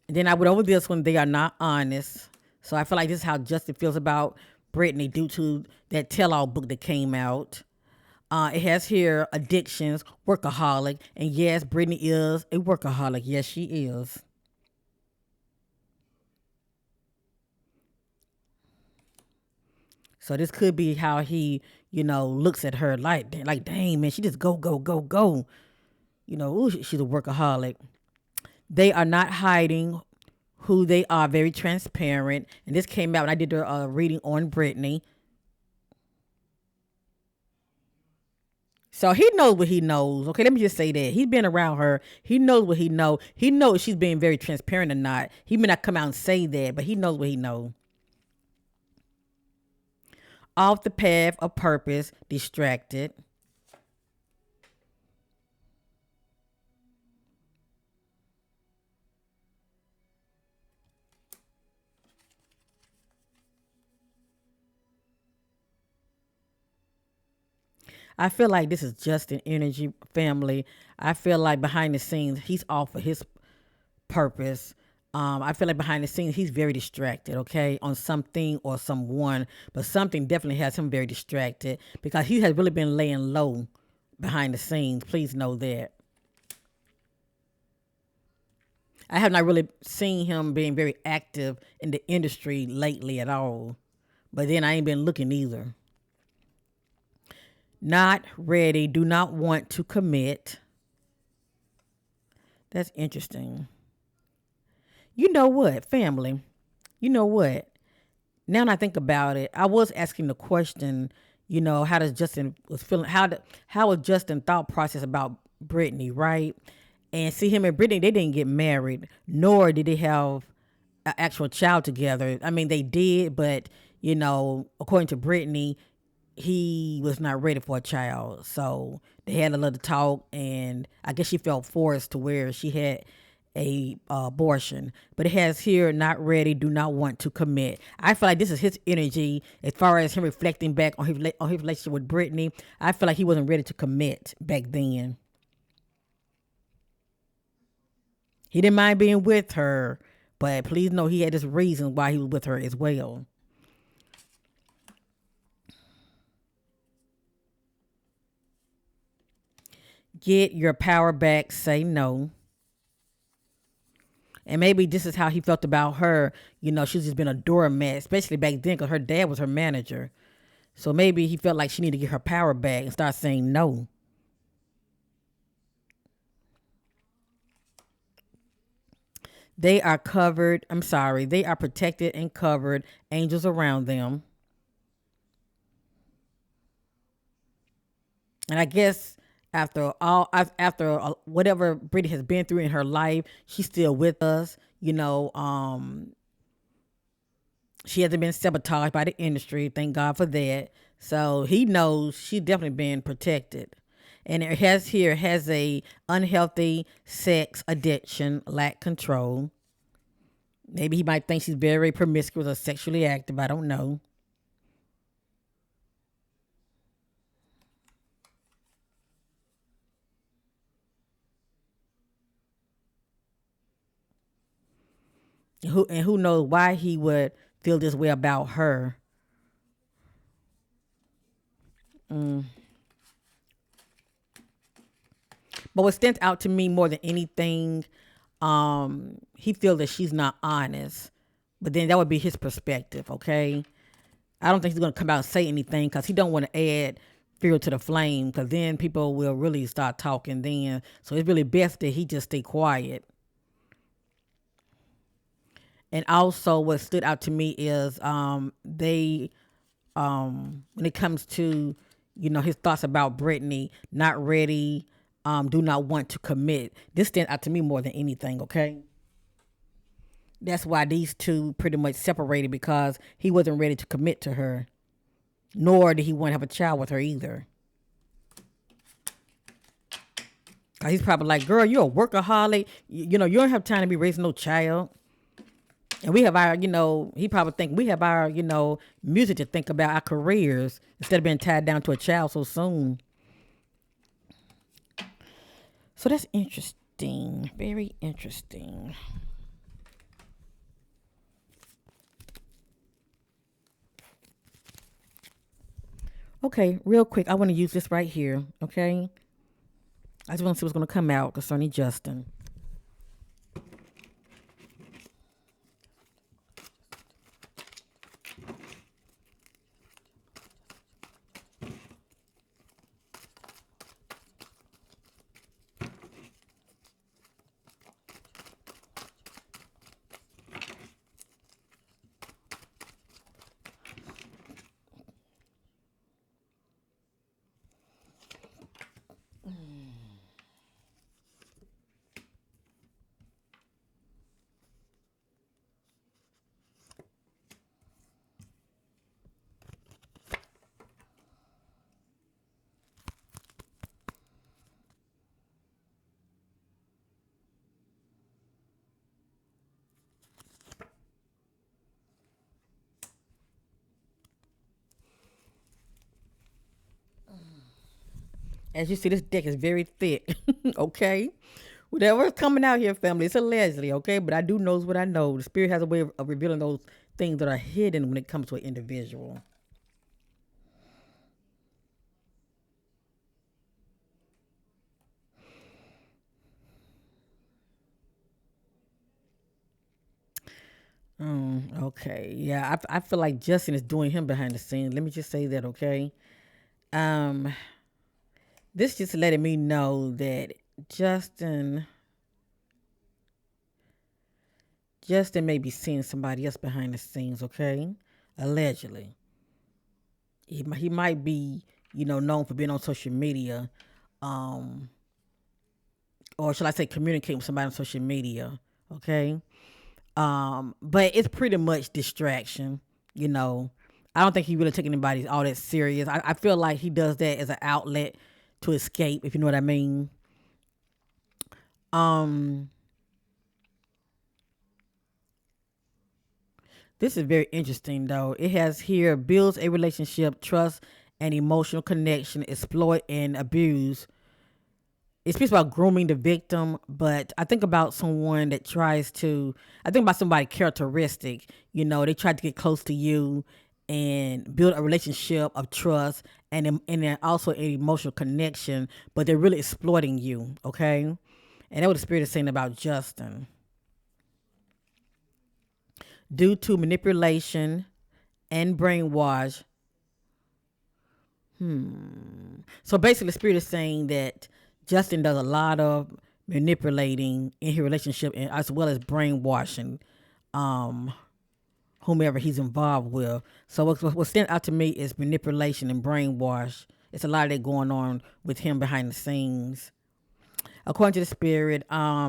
And then I went over this one, They Are Not Honest. So I feel like this is how Justin feels about Britney due to that tell-all book that came out. It has here addictions, workaholic, and yes, Britney is a workaholic. Yes, she is. So this could be how he, looks at her like, dang man, she just go, go, go, go. Ooh, she's a workaholic. They are not hiding who they are, very transparent. And this came out when I did the reading on Britney. So he knows what he knows. Okay, let me just say that. He's been around her. He knows what he knows. He knows she's being very transparent or not. He may not come out and say that, but he knows what he knows. Off the path of purpose, distracted. I feel like this is just an energy family. I feel like behind the scenes, he's off of his purpose. I feel like behind the scenes, he's very distracted, okay, on something or someone, but something definitely has him very distracted because he has really been laying low behind the scenes. Please know that. I have not really seen him being very active in the industry lately at all, but then I ain't been looking either. Not ready, do not want to commit. That's interesting. You know what, family? You know what? Now that I think about it, I was asking the question, how does Justin was feeling? How was Justin thought process about Brittany, right? And see him and Brittany, they didn't get married, nor did they have an actual child together. I mean, they did, but according to Brittany, he was not ready for a child. So they had a little talk, and I guess she felt forced to where she had a abortion. But it has here not ready, do not want to commit. I feel like this is his energy as far as him reflecting back on his relationship with Brittany. I feel like he wasn't ready to commit back then. He didn't mind being with her, but please know he had his reasons why he was with her as well. Get your power back, say no. And maybe this is how he felt about her. She's just been a doormat, especially back then because her dad was her manager. So maybe he felt like she needed to get her power back and start saying no. They are covered. I'm sorry. They are protected and covered. Angels around them. And I guess after whatever Brittany has been through in her life, she's still with us. She hasn't been sabotaged by the industry. Thank God for that. So he knows she's definitely been protected. And it has a unhealthy sex addiction, lack control. Maybe he might think she's very promiscuous or sexually active. I don't know. And who knows why he would feel this way about her. But what stands out to me more than anything, he feels that she's not honest. But then that would be his perspective, okay? I don't think he's gonna come out and say anything because he don't want to add fuel to the flame. Because then people will really start talking. Then, so it's really best that he just stay quiet. And also, what stood out to me is they when it comes to his thoughts about Brittany, not ready, do not want to commit. This stands out to me more than anything. Okay, that's why these two pretty much separated because he wasn't ready to commit to her, nor did he want to have a child with her either. 'Cause he's probably like, girl, you're a workaholic. You don't have time to be raising no child. And we have our, he probably think we have our, music to think about our careers instead of being tied down to a child so soon. So that's interesting. Very interesting. Okay, real quick, I want to use this right here. Okay. I just want to see what's going to come out concerning Justin. As you see, this deck is very thick. Okay. Whatever's coming out here, family, it's allegedly, okay? But I do knows what I know. The spirit has a way of revealing those things that are hidden when it comes to an individual. Okay. Yeah, I feel like Justin is doing him behind the scenes. Let me just say that, okay? Um, this just letting me know that Justin Justin may be seeing somebody else behind the scenes, okay? Allegedly. He might be, known for being on social media, um, or should I say communicating with somebody on social media, okay? But it's pretty much distraction, you know. I don't think he really take anybody all that serious. I feel like he does that as an outlet to escape, if you know what I mean. Um, this is very interesting though. It has here builds a relationship, trust, and emotional connection, exploit and abuse. It speaks about grooming the victim, but I think about someone that tries to. I think about somebody characteristic. They try to get close to you and build a relationship of trust and then also an emotional connection, but they're really exploiting you. Okay, and that's what the spirit is saying about Justin, due to manipulation and brainwash. So basically, the spirit is saying that Justin does a lot of manipulating in his relationship, and as well as brainwashing um, whomever he's involved with. So what stands out to me is manipulation and brainwash. It's a lot of that going on with him behind the scenes. According to the spirit,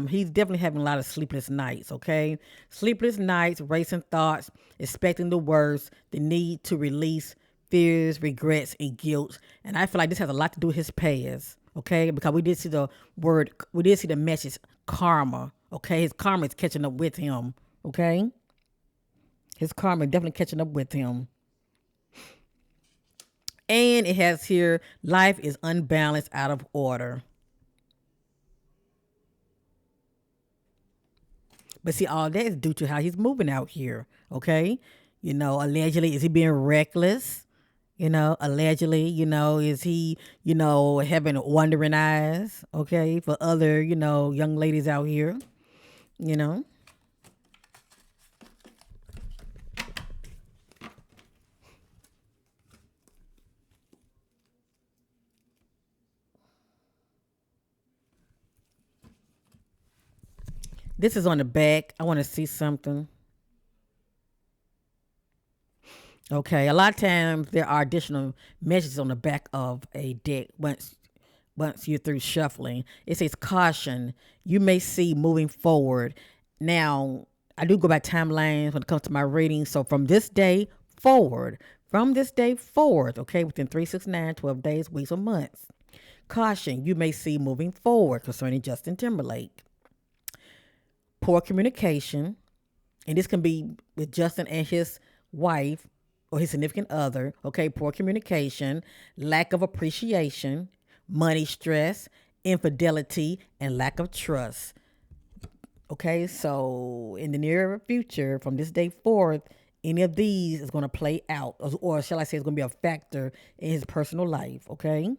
he's definitely having a lot of sleepless nights. Okay, sleepless nights, racing thoughts, expecting the worst, the need to release fears, regrets, and guilt. And I feel like this has a lot to do with his past. Okay, because we did see the message karma. Okay, his karma is catching up with him. Okay, his karma is definitely catching up with him. And it has here life is unbalanced, out of order. But see, all that is due to how he's moving out here. Okay. Allegedly, is he being reckless? Allegedly, is he, having wandering eyes, okay, for other, young ladies out here, you know? This is on the back. I want to see something. Okay, a lot of times there are additional messages on the back of a deck once you're through shuffling. It says caution, you may see moving forward. Now, I do go by timelines when it comes to my reading. So from this day forward, okay, within 3, 6, 9, 12 days, weeks, or months. Caution, you may see moving forward concerning Justin Timberlake. Poor communication, And this can be with Justin and his wife or his significant other. Okay, poor communication, lack of appreciation, money stress, infidelity, and lack of trust. Okay, so in the near future, from this day forth, any of these is going to play out, or shall I say, it's going to be a factor in his personal life. Okay.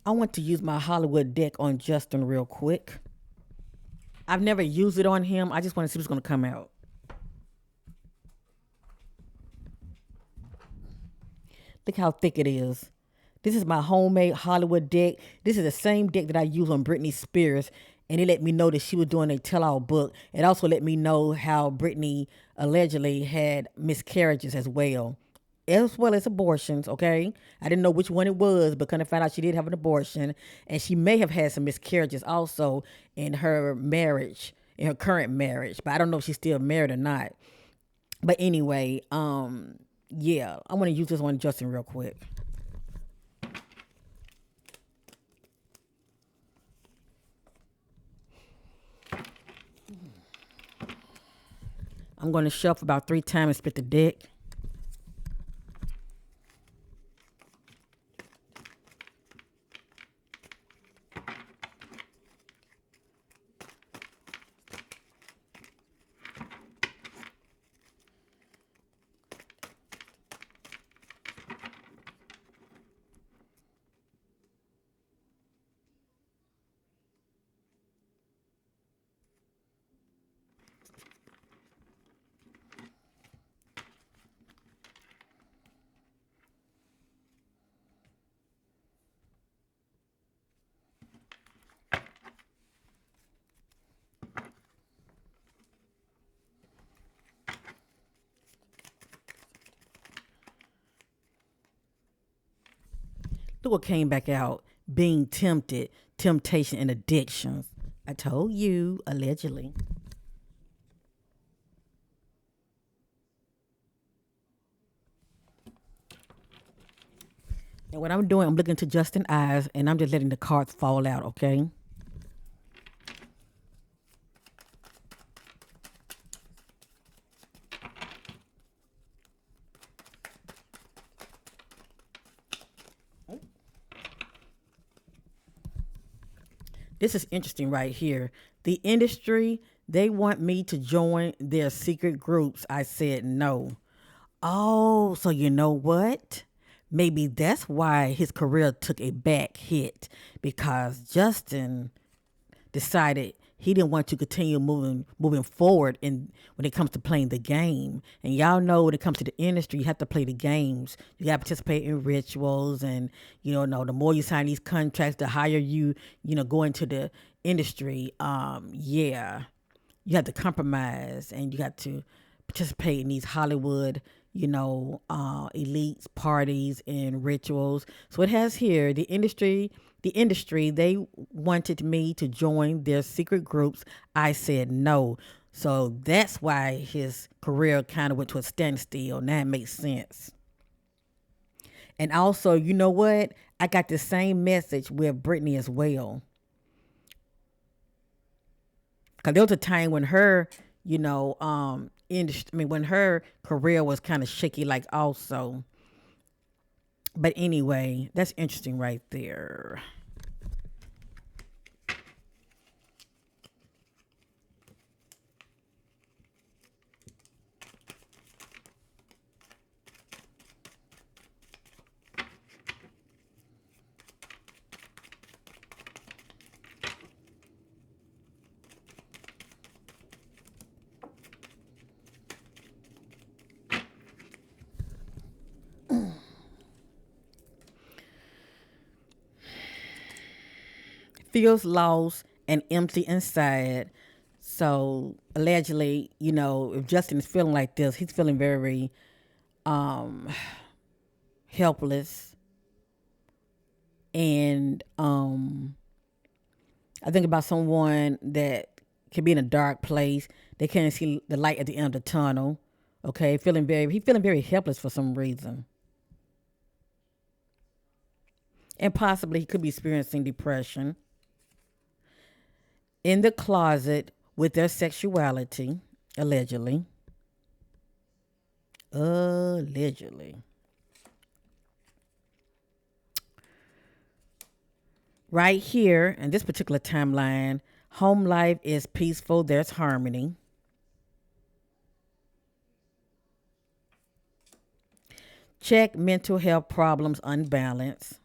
I want to use my Hollywood deck on Justin real quick. I've never used it on him. I just want to see what's going to come out. Look how thick it is. This is my homemade Hollywood deck. This is the same deck that I use on Britney Spears. And it let me know that she was doing a tell-all book. It also let me know how Britney allegedly had miscarriages as well as abortions, okay? I didn't know which one it was, but kind of found out she did have an abortion. And she may have had some miscarriages also in her marriage, in her current marriage. But I don't know if she's still married or not. But anyway, yeah, I want to use this on Justin real quick. I'm going to shuffle about 3 times and split the deck. Look what came back out. Being tempted, temptation, and addictions. I told you, allegedly. And what I'm doing, I'm looking to Justin's eyes and I'm just letting the cards fall out, okay? This is interesting right here. The industry, they want me to join their secret groups. I said no. Oh, so you know what? Maybe that's why his career took a back hit because Justin decided he didn't want to continue moving forward in when it comes to playing the game. And y'all know when it comes to the industry, you have to play the games. You got to participate in rituals, and no, the more you sign these contracts, the higher you go into the industry. Yeah, you have to compromise and you got to participate in these Hollywood, elites, parties, and rituals. So it has here the industry, they wanted me to join their secret groups. I said no. So that's why his career kind of went to a standstill. Now it makes sense. And also, you know what? I got the same message with Britney as well. Because there was a time when her, industry, when her career was kind of shaky, like also. But anyway, that's interesting right there. Feels lost and empty inside. So allegedly, if Justin is feeling like this, he's feeling very helpless. And I think about someone that can be in a dark place. They can't see the light at the end of the tunnel. Okay, feeling very helpless for some reason. And possibly he could be experiencing depression. In the closet with their sexuality, allegedly. Allegedly. Right here in this particular timeline, home life is peaceful, there's harmony. Check mental health problems unbalanced.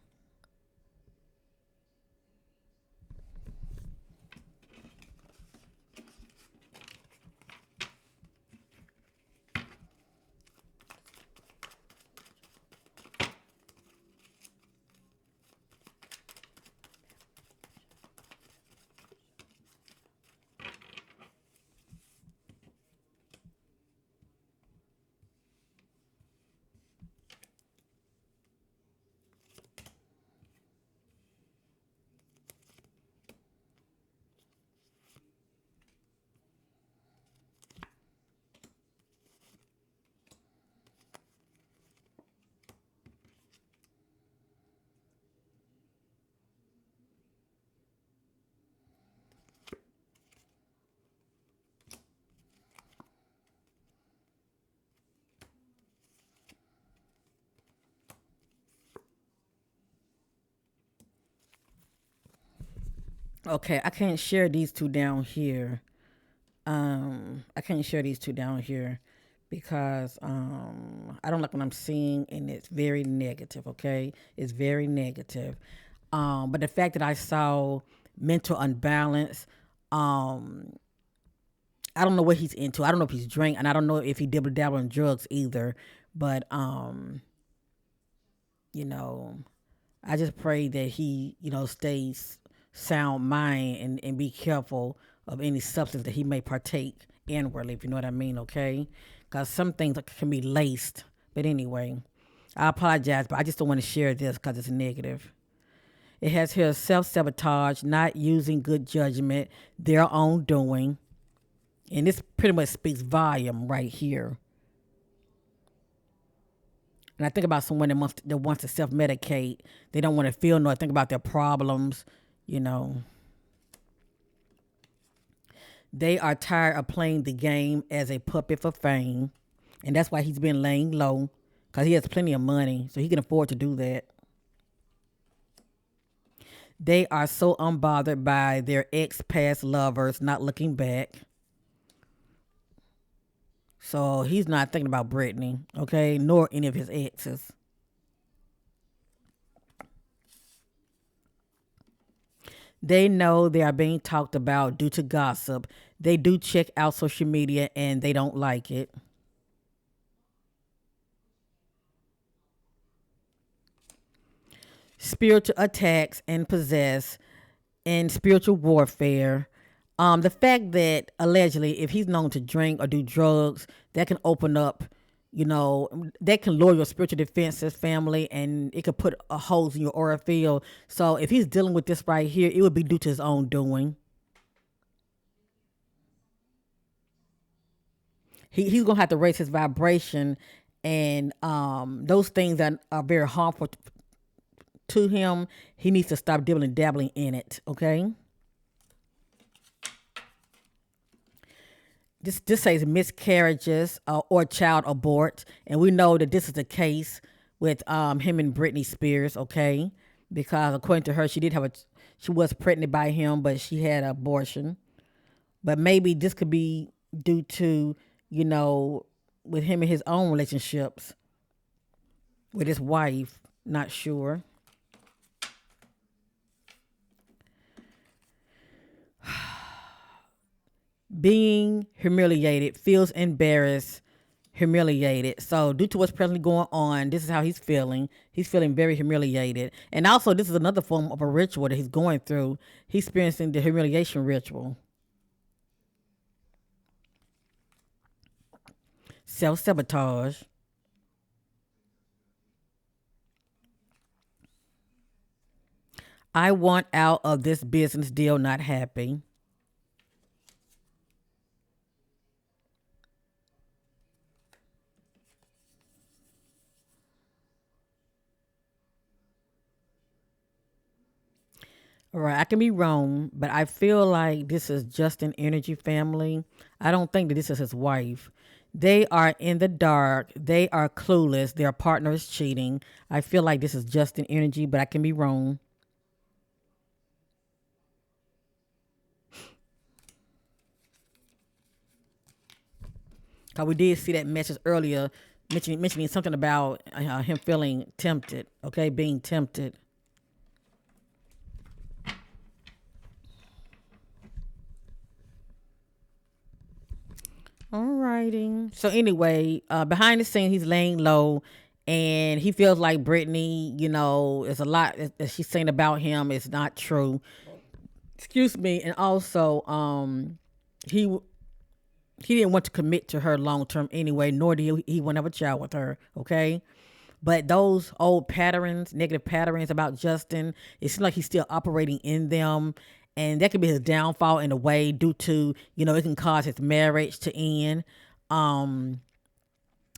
Okay, I can't share these two down here. I can't share these two down here because I don't like what I'm seeing, and it's very negative. Okay, it's very negative. But the fact that I saw mental unbalance, um, I don't know what he's into. I don't know if he's drink, and I don't know if he dibble dabble in drugs either. But you know, I just pray that he, stays sound mind and be careful of any substance that he may partake inwardly, if you know what I mean, okay? Because some things can be laced. But anyway, I apologize, but I just don't want to share this because it's negative. It has here self sabotage, not using good judgment, their own doing. And this pretty much speaks volume right here. And I think about someone that wants to self medicate. They don't want to feel no. I think about their problems. You know, they are tired of playing the game as a puppet for fame, and that's why he's been laying low, because he has plenty of money, so he can afford to do that. They are so unbothered by their ex past lovers, not looking back. So he's not thinking about Britney, okay, nor any of his exes. They know they are being talked about due to gossip. They do check out social media and they don't like it. Spiritual attacks and possess and spiritual warfare. The fact that allegedly, if he's known to drink or do drugs, that can open up, that can lower your spiritual defenses, family, and it could put a holes in your aura field. So if he's dealing with this right here, it would be due to his own doing. He's gonna have to raise his vibration, and those things that are very harmful to him, he needs to stop dibbling and dabbling in it. Okay. This says miscarriages or child abort, and we know that this is the case with him and Britney Spears. Okay, because according to her, she was pregnant by him, but she had an abortion. But maybe this could be due to you know with him and his own relationships with his wife. Not sure. Being humiliated, feels embarrassed, humiliated. So, due to what's presently going on, this is how he's feeling. He's feeling very humiliated. And also, this is another form of a ritual that he's going through. He's experiencing the humiliation ritual. Self sabotage. I want out of this business deal not happy. All right, I can be wrong, but I feel like this is just an energy family. I don't think that this is his wife. They are in the dark. They are clueless. Their partner is cheating. I feel like this is just an energy, but I can be wrong. Cause we did see that message earlier, mentioning something about him feeling tempted. Okay, being tempted. All righty. So anyway, behind the scenes, he's laying low, and he feels like Brittany. Is a lot that she's saying about him is not true. Excuse me. And also, he he didn't want to commit to her long term anyway, nor did he want to have a child with her. Okay. But those old patterns, negative patterns about Justin, it seems like he's still operating in them. And that could be his downfall in a way due to, it can cause his marriage to end. Um,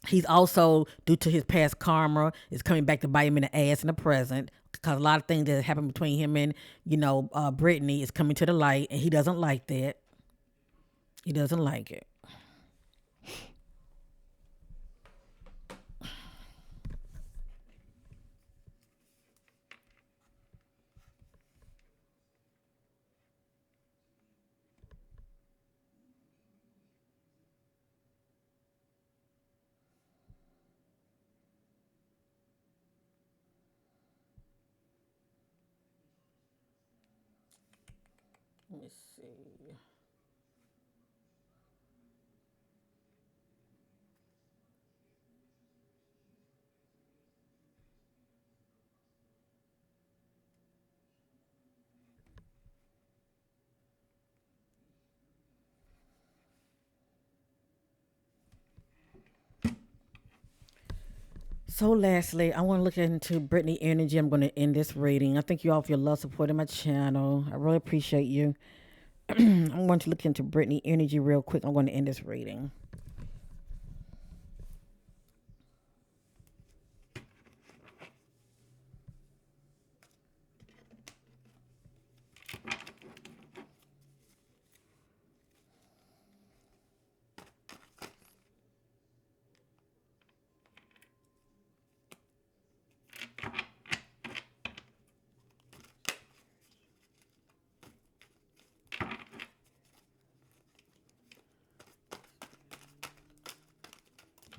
he's also, due to his past karma, is coming back to bite him in the ass in the present. Because a lot of things that happened between him and, Brittany is coming to the light. And he doesn't like that. He doesn't like it. Let me see. So lastly, I want to look into Brittany energy. I'm going to end this reading. I thank you all for your love, support in my channel. I really appreciate you. I'm going to look into Brittany energy real quick. I'm going to end this reading.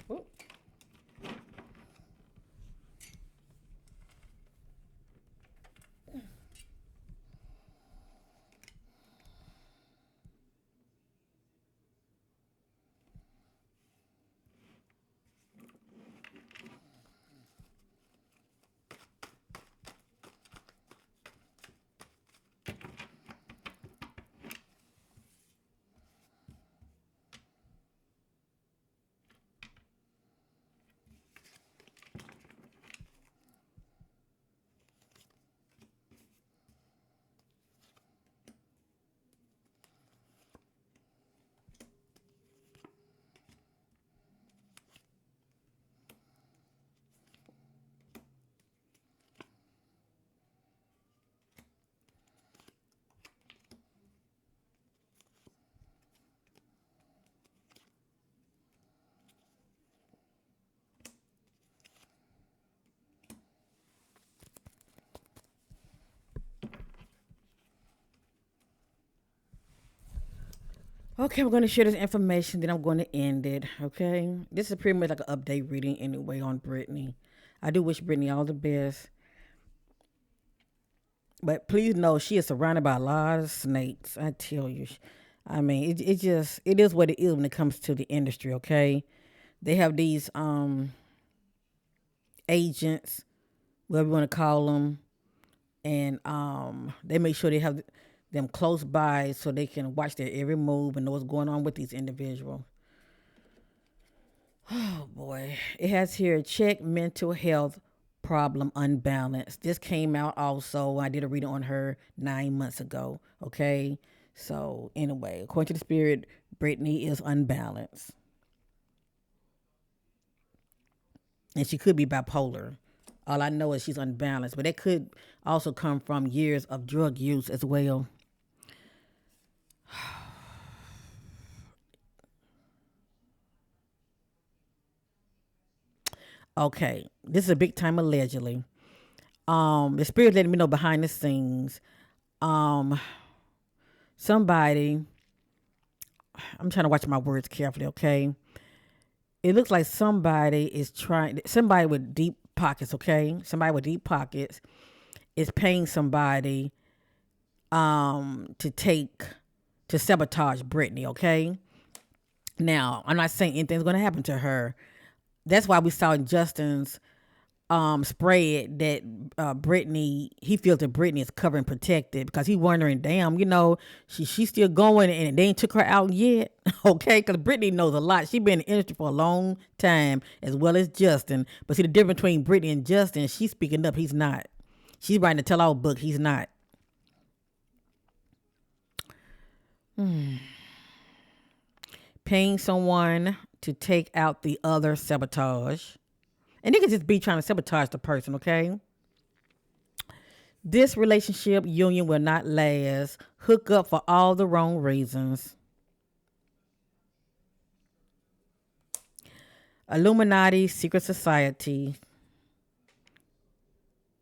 Ooh. Okay, I'm going to share this information, then I'm going to end it. Okay, this is pretty much like an update reading anyway on Brittany. I do wish Brittany all the best, but please know she is surrounded by a lot of snakes. I tell you, I mean, it is what it is when it comes to the industry. Okay, they have these agents, whatever you want to call them, and they make sure they have them close by so they can watch their every move and know what's going on with these individuals. Oh boy, it has here check mental health problem unbalanced. This came out also. I did a reading on her 9 months ago. Okay. So anyway, according to the spirit, Brittany is unbalanced. And she could be bipolar. All I know is she's unbalanced, but it could also come from years of drug use as well. Okay, this is a big time allegedly. The spirit letting me know behind the scenes. Um, somebody, I'm trying to watch my words carefully. Okay, it looks like somebody is trying. Somebody with deep pockets. Okay, somebody with deep pockets is paying somebody to take to sabotage Brittany. Okay, now I'm not saying anything's going to happen to her. That's why we saw in Justin's spread that Brittany, he feels that Brittany is covered and protected because he wondering, damn, she's still going and they ain't took her out yet. Okay, because Brittany knows a lot. She been in the industry for a long time as well as Justin. But see the difference between Brittany and Justin, she's speaking up, he's not. She's writing a tell-all book, he's not. Paying someone to take out the other sabotage. And they could just be trying to sabotage the person, okay? This relationship union will not last. Hook up for all the wrong reasons. Illuminati, secret society.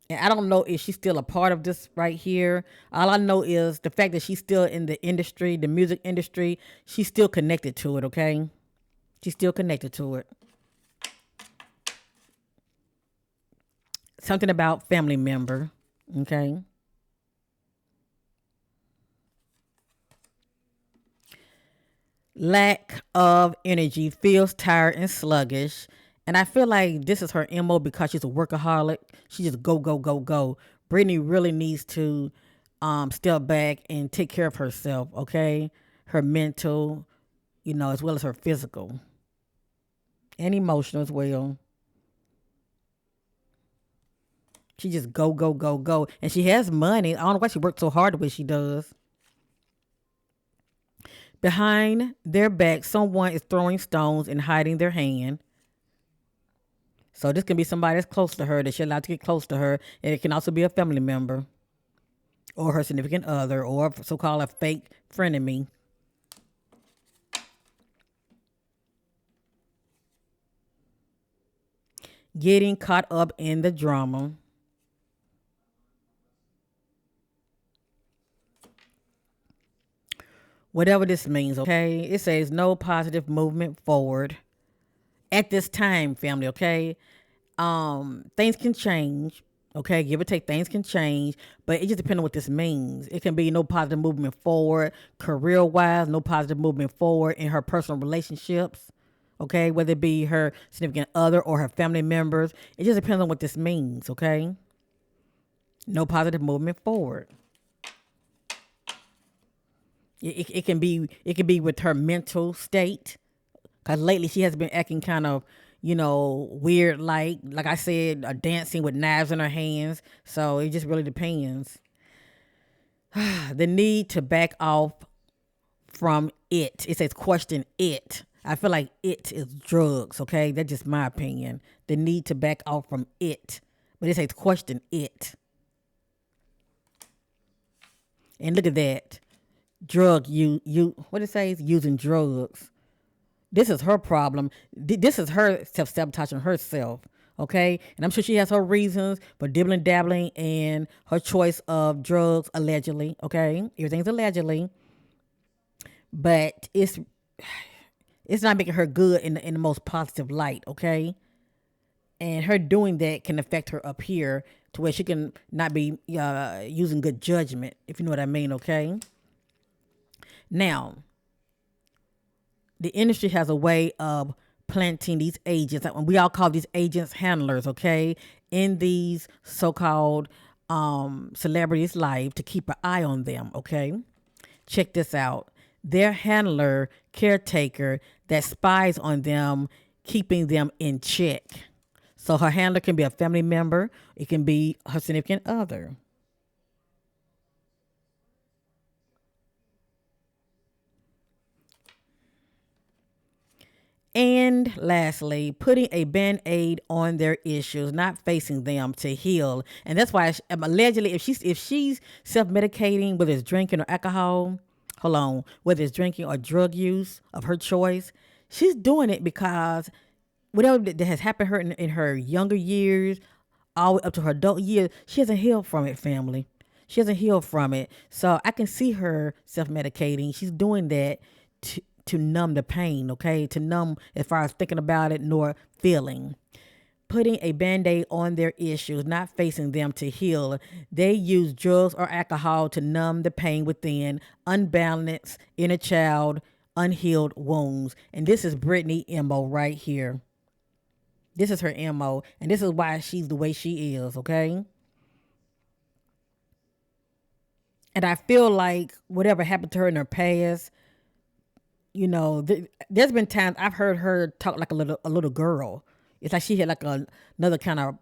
And I don't know if she's still a part of this right here. All I know is the fact that she's still in the industry, the music industry, she's still connected to it, okay? She's still connected to it. Something about family member, okay? Lack of energy, feels tired and sluggish. And I feel like this is her MO because she's a workaholic. She just go, go, go, go. Brittany really needs to step back and take care of herself, okay? Her mental, as well as her physical and emotional as well. She just go, go, go, go. And she has money. I don't know why she works so hard the way she does. Behind their back, someone is throwing stones and hiding their hand. So this can be somebody that's close to her that she's allowed to get close to her. And it can also be a family member or her significant other or so-called a fake frenemy. Getting caught up in the drama. Whatever this means, okay? It says no positive movement forward at this time, family, okay? Things can change, okay? Give or take, things can change, but it just depends on what this means. It can be no positive movement forward, career-wise, no positive movement forward in her personal relationships, okay? Whether it be her significant other or her family members. It just depends on what this means, okay? No positive movement forward. It can be with her mental state, cause lately she has been acting kind of weird, like I said, dancing with knives in her hands. So it just really depends. The need to back off from it. It says question it. I feel like it is drugs. Okay, that's just my opinion. The need to back off from it, but it says question it. And look at that. Drug you what it says, using drugs. This is her problem. This is her self-sabotaging herself, okay? And I'm sure she has her reasons for dibbling dabbling and her choice of drugs allegedly, okay? Everything's allegedly, but it's not making her good in the most positive light, okay? And her doing that can affect her up here to where she can not be using good judgment, if you know what I mean, okay? Now, the industry has a way of planting these agents. Like we all call these agents handlers, okay, in these so-called celebrities' life to keep an eye on them, okay? Check this out. Their handler, caretaker that spies on them, keeping them in check. So her handler can be a family member. It can be her significant other. And lastly, putting a band-aid on their issues, not facing them to heal. And that's why allegedly if she's self-medicating, whether it's drinking or alcohol, hold on, whether it's drinking or drug use of her choice, she's doing it because whatever that has happened to her in her younger years, all the way up to her adult years, she hasn't healed from it, family. She hasn't healed from it. So I can see her self medicating. She's doing that to numb the pain, okay? To numb as far as thinking about it nor feeling. Putting a band aid on their issues, not facing them to heal. They use drugs or alcohol to numb the pain within, unbalanced inner child, unhealed wounds. And this is Brittany MO right here. This is her MO, and this is why she's the way she is, okay? And I feel like whatever happened to her in her past, there's been times I've heard her talk like a little girl. It's like she had like another kind of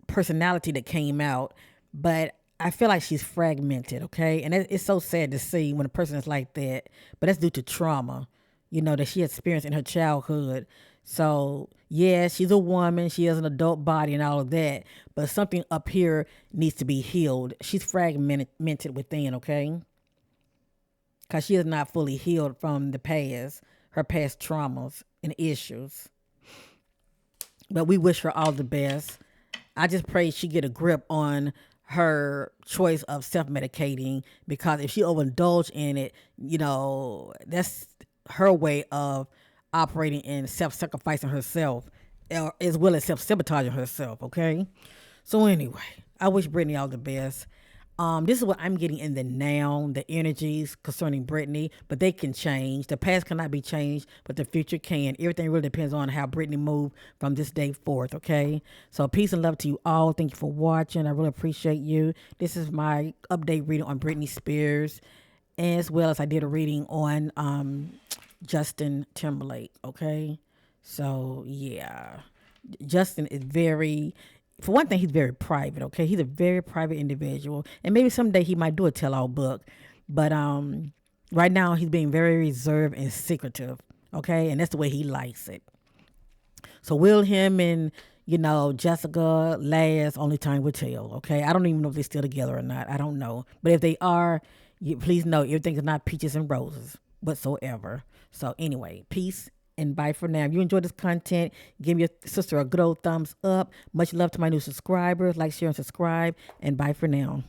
personality that came out, but I feel like she's fragmented, okay? And it's so sad to see when a person is like that, but that's due to trauma, that she experienced in her childhood. So, yeah, she's a woman, she has an adult body and all of that, but something up here needs to be healed. She's fragmented within, okay? Because she is not fully healed from the past, her past traumas and issues. But we wish her all the best. I just pray she get a grip on her choice of self-medicating, because if she overindulge in it, that's her way of operating and self-sacrificing herself, as well as self-sabotaging herself, okay? So anyway, I wish Brittany all the best. This is what I'm getting in the now, the energies concerning Brittany, but they can change. The past cannot be changed, but the future can. Everything really depends on how Brittany moved from this day forth, okay? So peace and love to you all. Thank you for watching. I really appreciate you. This is my update reading on Britney Spears, as well as I did a reading on Justin Timberlake, okay? So, yeah. Justin is for one thing, he's very private, okay? He's a very private individual. And maybe someday he might do a tell-all book. But right now, he's being very reserved and secretive, okay? And that's the way he likes it. So will him and, Jessica last? Only time will tell, okay? I don't even know if they're still together or not. I don't know. But if they are, please know everything is not peaches and roses whatsoever. So anyway, peace and bye for now. If you enjoyed this content, give your sister a good old thumbs up. Much love to my new subscribers. Like, share, and subscribe. And bye for now.